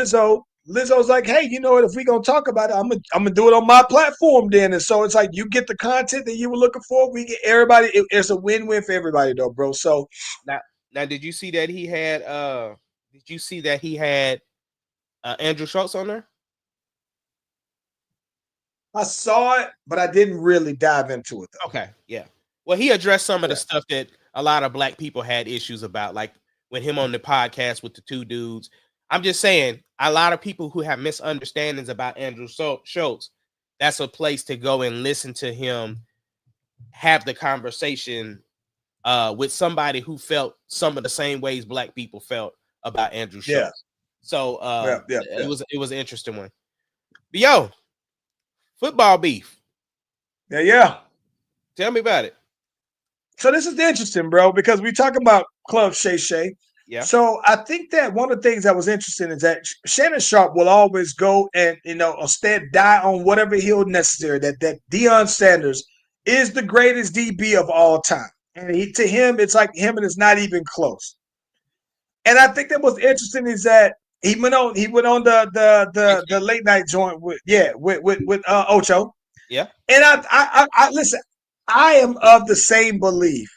Lizzo's like, hey, you know what? If we gonna talk about it, I'm gonna do it on my platform then. And so it's like you get the content that you were looking for. We get everybody. It's a win-win for everybody though, bro. So now, did you see that he had? Did you see that he had Andrew Schultz on there? I saw it, but I didn't really dive into it though. Okay, yeah. Well, he addressed some of the Yeah. stuff that a lot of black people had issues about, like with him on the podcast with the two dudes. I'm just saying, a lot of people who have misunderstandings about Andrew Schultz, that's a place to go and listen to him have the conversation with somebody who felt some of the same ways black people felt about Andrew Yeah. Schultz. So Yeah. it was an interesting one. But yo, football beef. Yeah. Tell me about it. So this is interesting, bro, because we talk about Club Shay Shay. Yeah. So I think that one of the things that was interesting is that Shannon Sharp will always go and instead die on whatever hill necessary. That Deion Sanders is the greatest DB of all time, and to him, it's like him and it's not even close. And I think that what's interesting is that he went on the late night joint with Ocho. Yeah. And I listen. I am of the same belief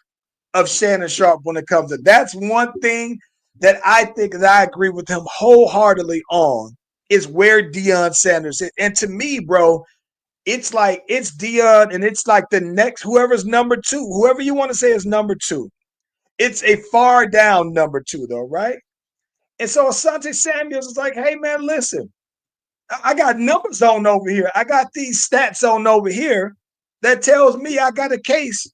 of Shannon Sharp when it comes to that's one thing that I think that I agree with him wholeheartedly on is where Deion Sanders is. And to me, bro, it's like it's Deion and it's like the next whoever's number two, whoever you want to say is number two. It's a far down number two, though, right? And so Asante Samuels is like, hey man, listen, I got numbers on over here. I got these stats on over here that tells me I got a case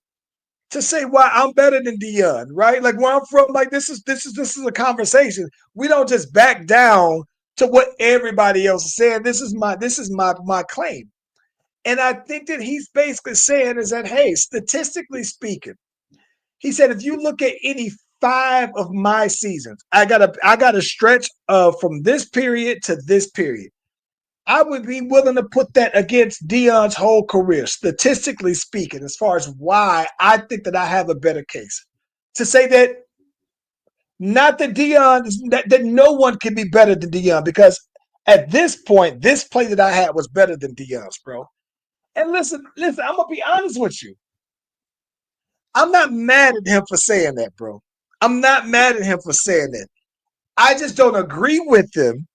to say why I'm better than Deion, right? Like where I'm from, like this is a conversation. We don't just back down to what everybody else is saying. This is my claim. And I think that he's basically saying is that, hey, statistically speaking, he said if you look at any 5 of my seasons, I got a stretch from this period to this period. I would be willing to put that against Deion's whole career, statistically speaking, as far as why I think that I have a better case. To say that not that Deion, that no one can be better than Deion, because at this point, this play that I had was better than Deion's, bro. And listen, I'm going to be honest with you. I'm not mad at him for saying that, bro. I'm not mad at him for saying that. I just don't agree with him.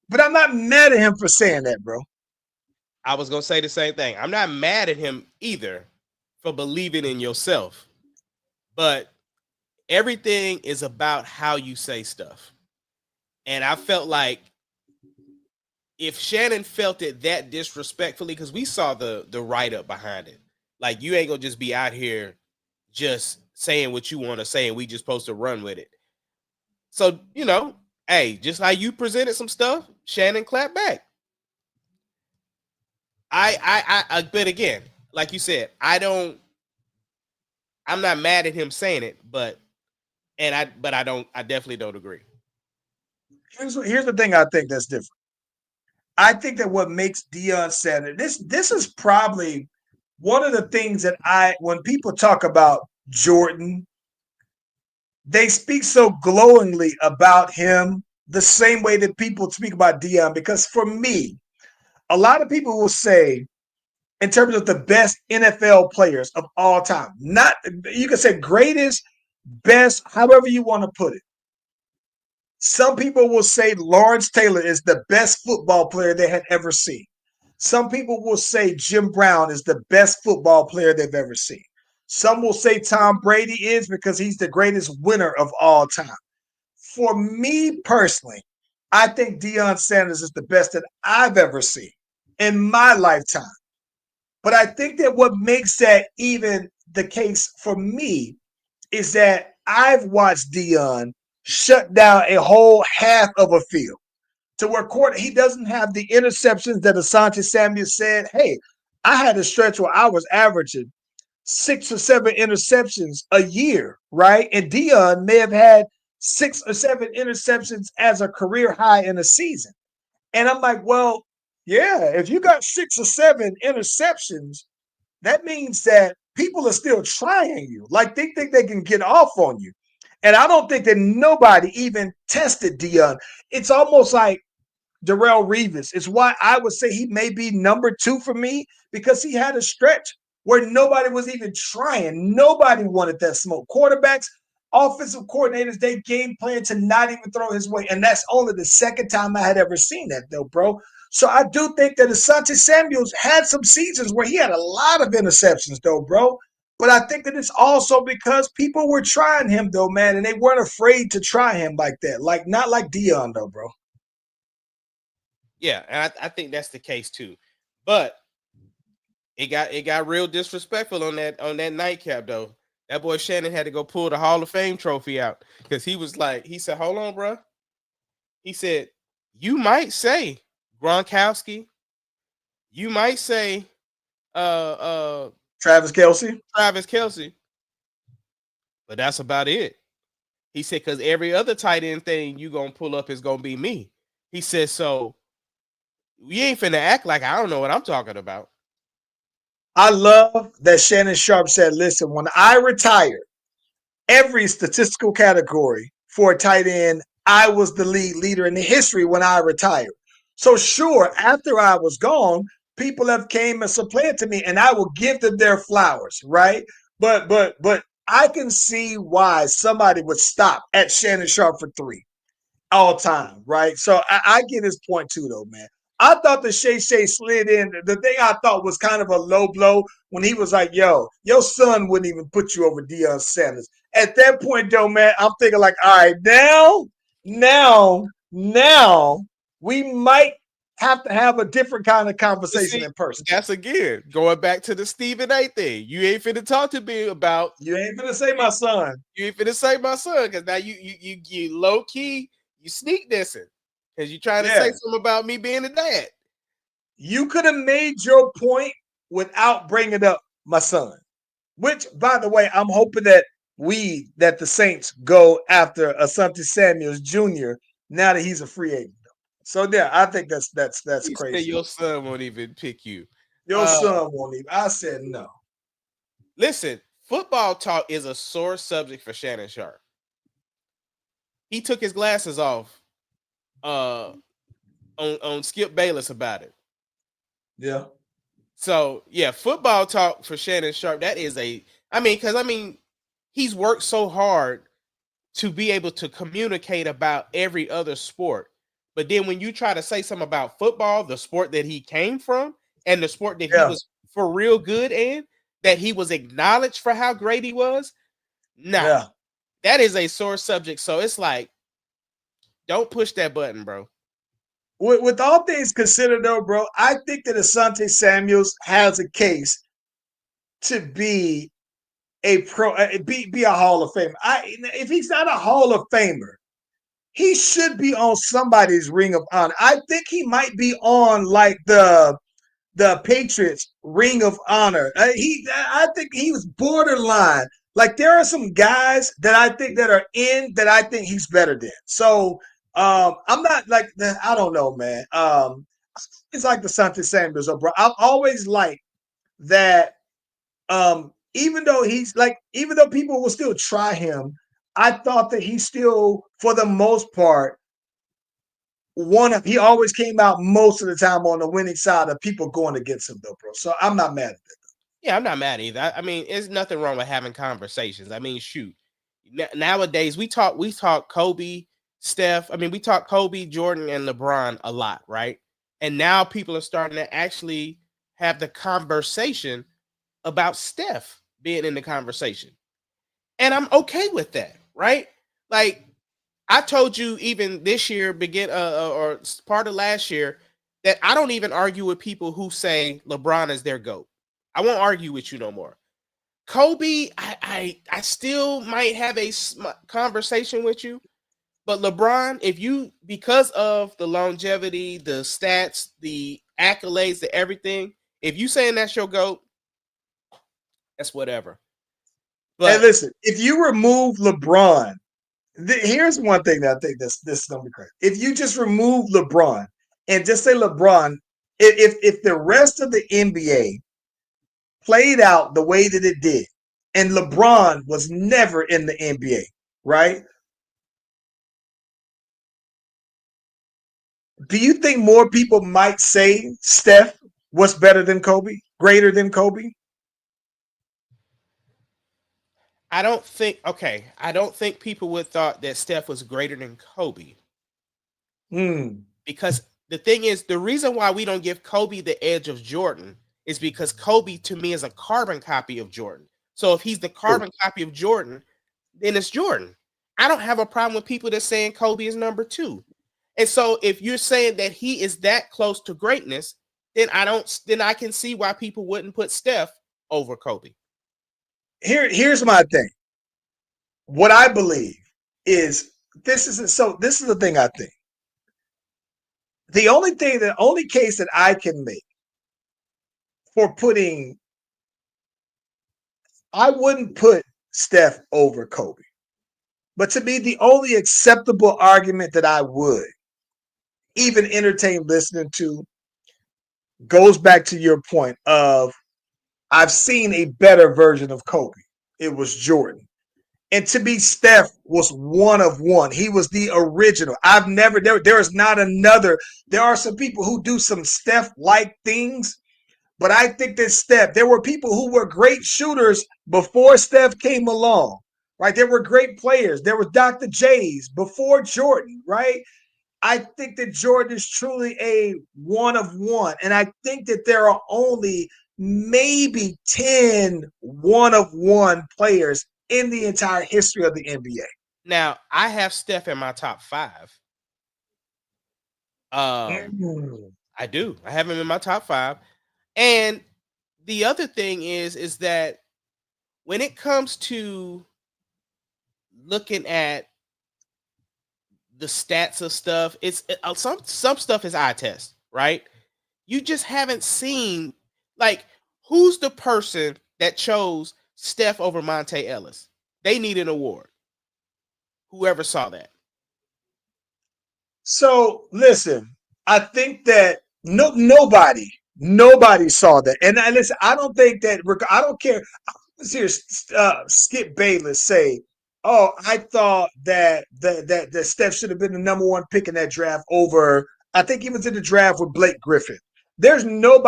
But I'm not mad at him for saying that, bro. I was going to say the same thing. I'm not mad at him either for believing in yourself. But everything is about how you say stuff. And I felt like if Shannon felt it that disrespectfully, because we saw the write-up behind it. Like, you ain't going to just be out here just saying what you want to say and we just supposed to run with it. So, hey, just like you presented some stuff, Shannon clapped back. But again, like you said, I'm not mad at him saying it, but I definitely don't agree. Here's the thing I think that's different. I think that what makes Deion Sanders, this is probably one of the things that when people talk about Jordan, they speak so glowingly about him the same way that people speak about Deion. Because for me, a lot of people will say, in terms of the best NFL players of all time, not you can say greatest, best, however you want to put it. Some people will say Lawrence Taylor is the best football player they had ever seen. Some people will say Jim Brown is the best football player they've ever seen. Some will say Tom Brady is because he's the greatest winner of all time. For me personally, I think Deion Sanders is the best that I've ever seen in my lifetime. But I think that what makes that even the case for me is that I've watched Deion shut down a whole half of a field to where he doesn't have the interceptions that Asante Samuel said. Hey, I had a stretch where I was averaging 6 or 7 interceptions a year, right? And Deion may have had 6 or 7 interceptions as a career high in a season. And I'm like, well, yeah, if you got 6 or 7 interceptions, that means that people are still trying you. Like they think they can get off on you. And I don't think that nobody even tested Deion. It's almost like Darrelle Revis. It's why I would say he may be number 2 for me, because he had a stretch where nobody was even trying. Nobody wanted that smoke. Quarterbacks offensive coordinators, they game plan to not even throw his way. And that's only the second time I had ever seen that, though, bro. So I do think that Asante Samuels had some seasons where he had a lot of interceptions, though, bro. But I think that it's also because people were trying him, though, man, and they weren't afraid to try him like that. Like, not like Dion, though, bro. Yeah, and I think that's the case too. But it got real disrespectful on that nightcap though. That boy Shannon had to go pull the Hall of Fame trophy out because he said, "Hold on, bro." He said, "You might say Gronkowski, you might say Travis Kelce, but that's about it." He said, "Because every other tight end thing you gonna pull up is gonna be me." He said, "So you ain't finna act like I don't know what I'm talking about." I love that Shannon Sharp said, listen, when I retire, every statistical category for a tight end, I was the leader in the history when I retired. So sure, after I was gone, people have came and supplanted me, and I will give them their flowers, right? But I can see why somebody would stop at Shannon Sharp for 3 all time, right? So I get his point too, though, man. I thought the Shay slid in. The thing I thought was kind of a low blow when he was like, yo, your son wouldn't even put you over Deion Sanders. At that point, though, man, I'm thinking like, all right, now we might have to have a different kind of conversation in person. That's again going back to the Stephen A thing. You ain't finna talk to me about. You ain't finna say my son. You ain't finna say my son because now you low key you sneak dissing because you trying to say something about me being a dad. You could have made your point without bringing up my son. Which, by the way, I'm hoping that the Saints go after Asante Samuels Jr. now that he's a free agent. So yeah, I think that's You crazy. say your son won't even pick you. Your son won't even. I said no. Listen, football talk is a sore subject for Shannon Sharp. He took his glasses off on Skip Bayless about it. Yeah. So yeah, football talk for Shannon Sharp. That is because he's worked so hard to be able to communicate about every other sport. But then when you try to say something about football, the sport that he came from and the sport that he was for real good in, that he was acknowledged for how great he was, that is a sore subject. So it's like, don't push that button, bro. With all things considered, though, bro, I think that Asante Samuels has a case to be a Hall of Famer. If he's not a Hall of Famer, he should be on somebody's Ring of Honor. I think he might be on like the Patriots Ring of Honor. I think he was borderline. Like there are some guys that I think that are in that I think he's better than. So I'm not like I don't know, man. It's like the Asante Samuels, bro. I've always liked that. Even though people will still try him, I thought that he still, for the most part, he always came out most of the time on the winning side of people going against him, though, bro. So I'm not mad at that. Yeah, I'm not mad either. I mean, there's nothing wrong with having conversations. I mean, shoot. Nowadays, we talk Kobe, Steph. I mean, we talk Kobe, Jordan, and LeBron a lot, right? And now people are starting to actually have the conversation about Steph being in the conversation. And I'm okay with that, right? Like I told you even this year, or part of last year, that I don't even argue with people who say LeBron is their GOAT. I won't argue with you no more. Kobe, I still might have a conversation with you, but LeBron, because of the longevity, the stats, the accolades, the everything, if you saying that's your GOAT, that's whatever. But hey, listen, if you remove LeBron, here's one thing that I think this is gonna be crazy. If you just remove LeBron and just say LeBron, if the rest of the NBA played out the way that it did, and LeBron was never in the NBA, right? Do you think more people might say Steph was better than Kobe, greater than Kobe? I don't think people would thought that Steph was greater than Kobe. Because the thing is, the reason why we don't give Kobe the edge of Jordan is because Kobe to me is a carbon copy of Jordan. So if he's the carbon copy of Jordan, then it's Jordan. I don't have a problem with people that saying Kobe is number 2. And so if you're saying that he is that close to greatness, then I can see why people wouldn't put Steph over Kobe. Here's my thing. What I believe is this is the thing I think. The only case that I can make for I wouldn't put Steph over Kobe. But to me, the only acceptable argument that I would even entertain listening to goes back to your point of I've seen a better version of Kobe. It was Jordan. And to me, Steph was one of one. He was the original. There is not another. There are some people who do some Steph-like things, but I think that there were people who were great shooters before Steph came along, right? There were great players. There was Dr. J's before Jordan, right? I think that Jordan is truly a one of one. And I think that there are only maybe 10 one of one players in the entire history of the NBA. Now, I have Steph in my top 5. I do. I have him in my top 5. And the other thing is that when it comes to looking at the stats of stuff, some stuff is eye test, right? You just haven't seen, like, who's the person that chose Steph over Monte Ellis? They need an award. Whoever saw that. So listen, I think that nobody saw that. And listen, I don't think that I don't care. I was here Skip Bayless say, "Oh, I thought that Steph should have been the number 1 pick in that draft over." I think he was in the draft with Blake Griffin. There's no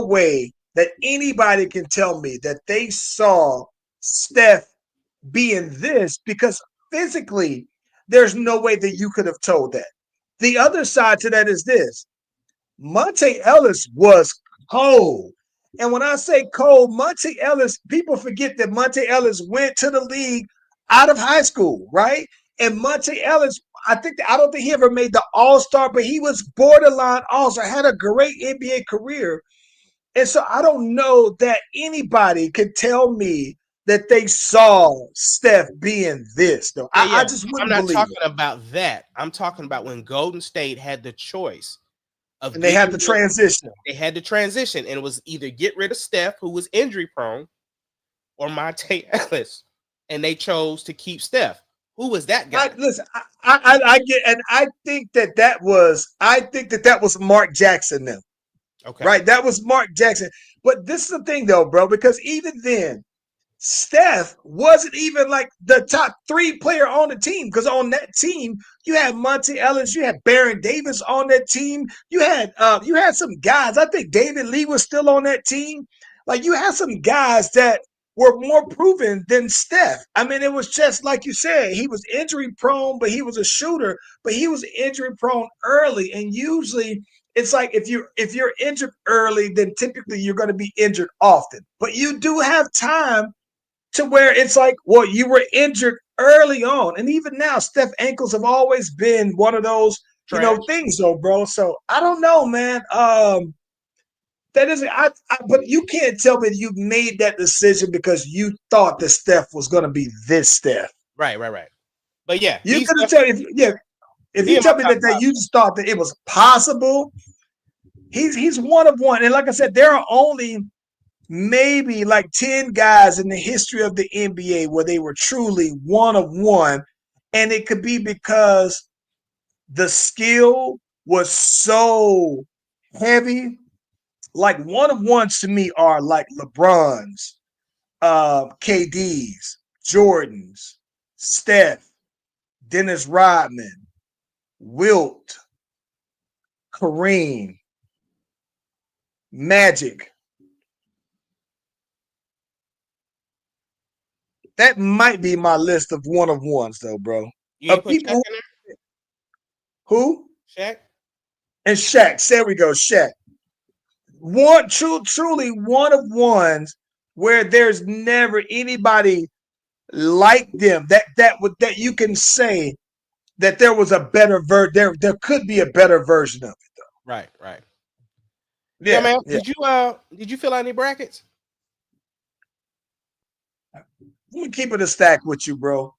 way that anybody can tell me that they saw Steph being this, because physically there's no way that you could have told that. The other side to that is this: Monte Ellis was cold. And when I say cold, Monte Ellis, people forget that Monte Ellis went to the league out of high school, right? And Monte Ellis, I don't think he ever made the All-Star, but he was borderline All-Star, had a great NBA career. And so I don't know that anybody could tell me that they saw Steph being this, though. I just wouldn't believe I'm not talking it. about that. I'm talking about when Golden State had the choice of And they had the transition. They had to transition, and it was either get rid of Steph, who was injury prone, or Monte Ellis, and they chose to keep Steph. Who was that guy? I get, and I think that was Mark Jackson then. Okay. Right? That was Mark Jackson. But this is the thing, though, bro, because even then, Steph wasn't even like the top 3 player on the team, because on that team you had Monte Ellis, you had Baron Davis on that team, you had some guys. I think David Lee was still on that team. Like, you had some guys that were more proven than Steph. I mean, it was just like you said, he was injury prone, but he was a shooter, but he was injury prone early, and usually it's like if you're injured early, then typically you're going to be injured often. But you do have time to where it's like, well, you were injured early on. And even now, Steph ankles have always been one of those, things, though, bro. So I don't know, man. But you can't tell me you made that decision because you thought that Steph was going to be this Steph. Right. But yeah, you couldn't tell if you tell me that you just thought that it was possible. He's one of one. And like I said, there are only maybe like 10 guys in the history of the NBA where they were truly one of one. And it could be because the skill was so heavy. Like, one of ones to me are like LeBron's, KD's, Jordan's, Steph, Dennis Rodman, Wilt, Kareem, Magic. That might be my list of one of ones, though, bro. You ain't Of put Shaq people in there? who Shaq? and Shaq. There we go, Shaq. Truly one of ones where there's never anybody like them that you can say that there was a better there could be a better version of it. Right, right. Yeah, Yeah, man. yeah. Did you fill out any brackets? Let me keep it a stack with you, bro.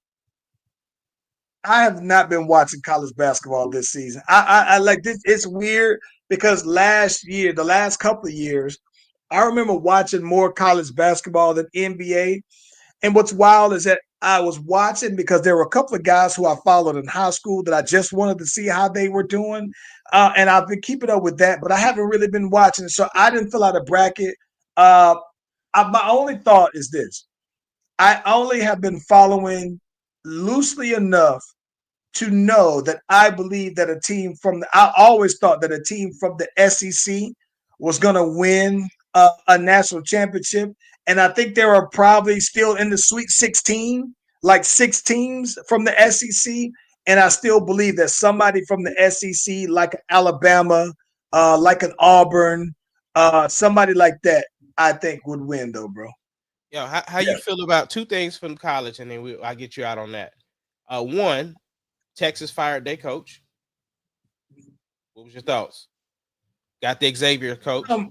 I have not been watching college basketball this season. I like this. It's weird because last year, the last couple of years, I remember watching more college basketball than NBA. And what's wild is that I was watching because there were a couple of guys who I followed in high school that I just wanted to see how they were doing. And I've been keeping up with that, but I haven't really been watching. So I didn't fill out a bracket. My only thought is this. I only have been following loosely enough to know that I believe that I always thought that a team from the SEC was going to win a national championship. And I think there are probably still in the Sweet 16, like 6 teams from the SEC. And I still believe that somebody from the SEC, like Alabama, like an Auburn, somebody like that, I think would win, though, bro. Yo, how you feel about two things from college, and then I'll get you out on that. One, Texas fired their coach. What was your thoughts? Got the Xavier coach. I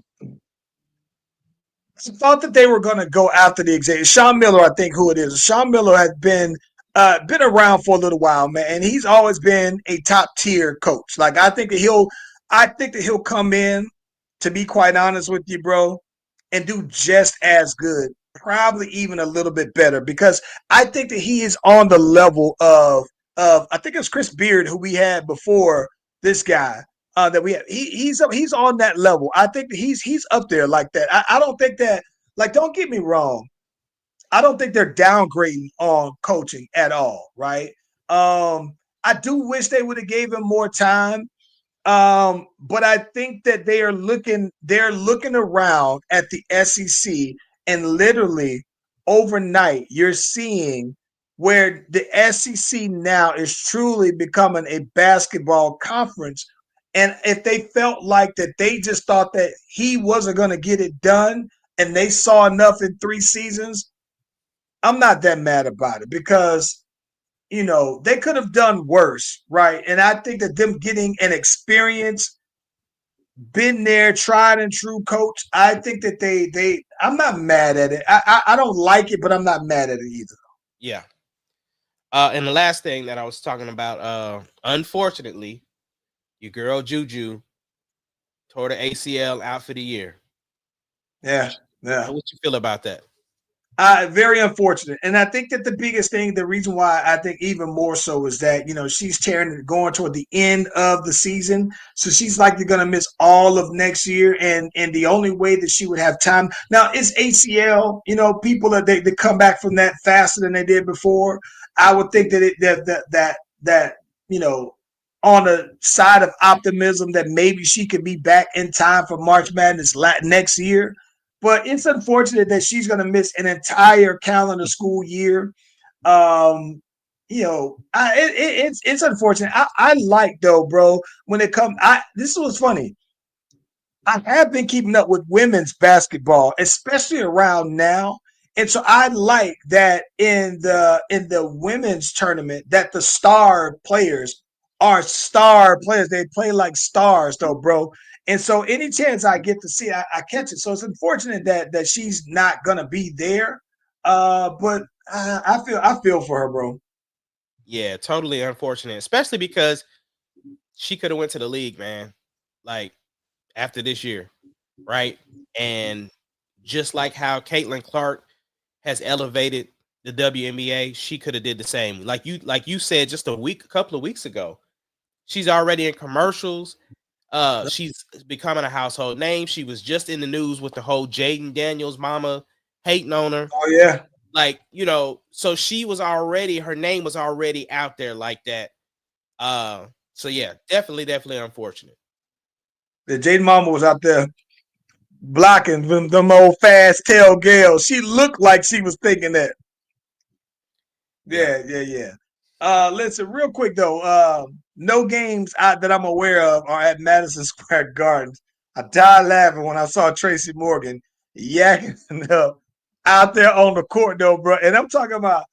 thought that they were going to go after the Xavier. Sean Miller, I think who it is. Sean Miller has been around for a little while, man, and he's always been a top tier coach. Like I think that he'll come in, to be quite honest with you, bro, and do just as good, probably even a little bit better, because I think that he is on the level of I think it was Chris Beard who we had before this guy. That we have. He's on that level. I think that he's up there like that. I don't think that, like, don't get me wrong. I don't think they're downgrading on coaching at all, right? I do wish they would have gave him more time. But I think that they're looking around at the SEC, and literally overnight you're seeing where the SEC now is truly becoming a basketball conference. And if they felt like that, they just thought that he wasn't going to get it done, and they saw enough in 3 seasons, I'm not that mad about it, because they could have done worse, right? And I think that them getting an experience, been there, tried and true coach, I think that I'm not mad at it. I don't like it, but I'm not mad at it either. Yeah. And the last thing that I was talking about, unfortunately, your girl Juju tore the ACL out for the year. Yeah. What you feel about that? Very unfortunate. And I think that the biggest thing, the reason why I think even more so is that, she's going toward the end of the season. So she's likely going to miss all of next year. And the only way that she would have time now is ACL, people they come back from that faster than they did before. I would think that on the side of optimism that maybe she could be back in time for March Madness next year. But it's unfortunate that she's going to miss an entire calendar school year. It's unfortunate. I like, though, bro, when it comes. This was funny. I have been keeping up with women's basketball, especially around now. And so I like that in the women's tournament that the star players are star players. They play like stars, though, bro. And so any chance I get to see, I catch it. So it's unfortunate that she's not gonna be there. But I feel for her, bro. Yeah, totally unfortunate, especially because she could have went to the league, man. Like after this year, right? And just like how Caitlin Clark has elevated the WNBA, she could have did the same. Like you said just a couple of weeks ago, she's already in commercials. She's becoming a household name. She was just in the news with the whole Jaden Daniels mama hating on her. Oh yeah. Like, so her name was already out there like that. So yeah, definitely unfortunate. The Jaden mama was out there blocking them old fast tail gals. She looked like she was thinking that. Yeah. Listen, real quick though. No games that I'm aware of are at Madison Square Garden. I died laughing when I saw Tracy Morgan yakking up out there on the court though, bro. And I'm talking about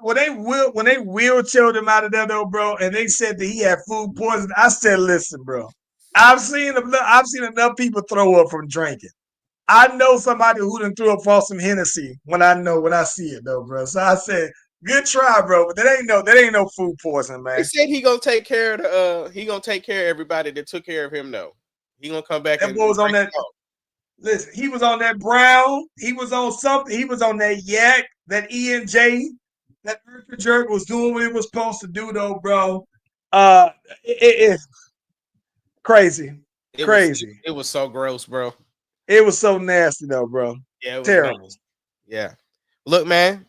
when they wheelchaired him out of there though, bro, and they said that he had food poisoning. I said, listen, bro, I've seen enough people throw up from drinking. I know somebody who done threw up for some Hennessy when I see it though, bro. So I said, good try, bro, but that ain't no food poisoning, man. He said he gonna take care of everybody that took care of him though. He gonna come back. That boy was on that. Listen, he was on that Brown. He was on something. He was on that yak, that ENJ. That Urban Jerk was doing what it was supposed to do, though, bro. It's crazy. It was so gross, bro. It was so nasty, though, bro. Yeah, it was terrible. Nasty. Yeah. Look, man,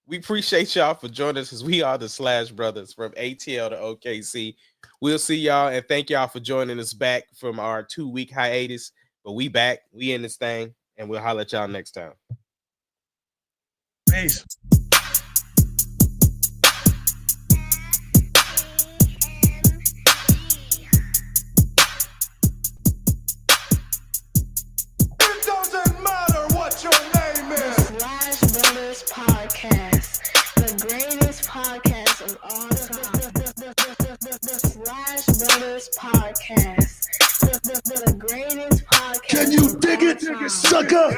we appreciate y'all for joining us because we are the Slash Brothers from ATL to OKC. We'll see y'all and thank y'all for joining us back from our 2-week hiatus. But we back, we in this thing, and we'll holler at y'all next time. Peace. It doesn't matter what your name is. Slash Brothers Podcast, the greatest podcast of all time. The Slash Brothers Podcast, the greatest podcast. Can you dig it, of all time. sucker?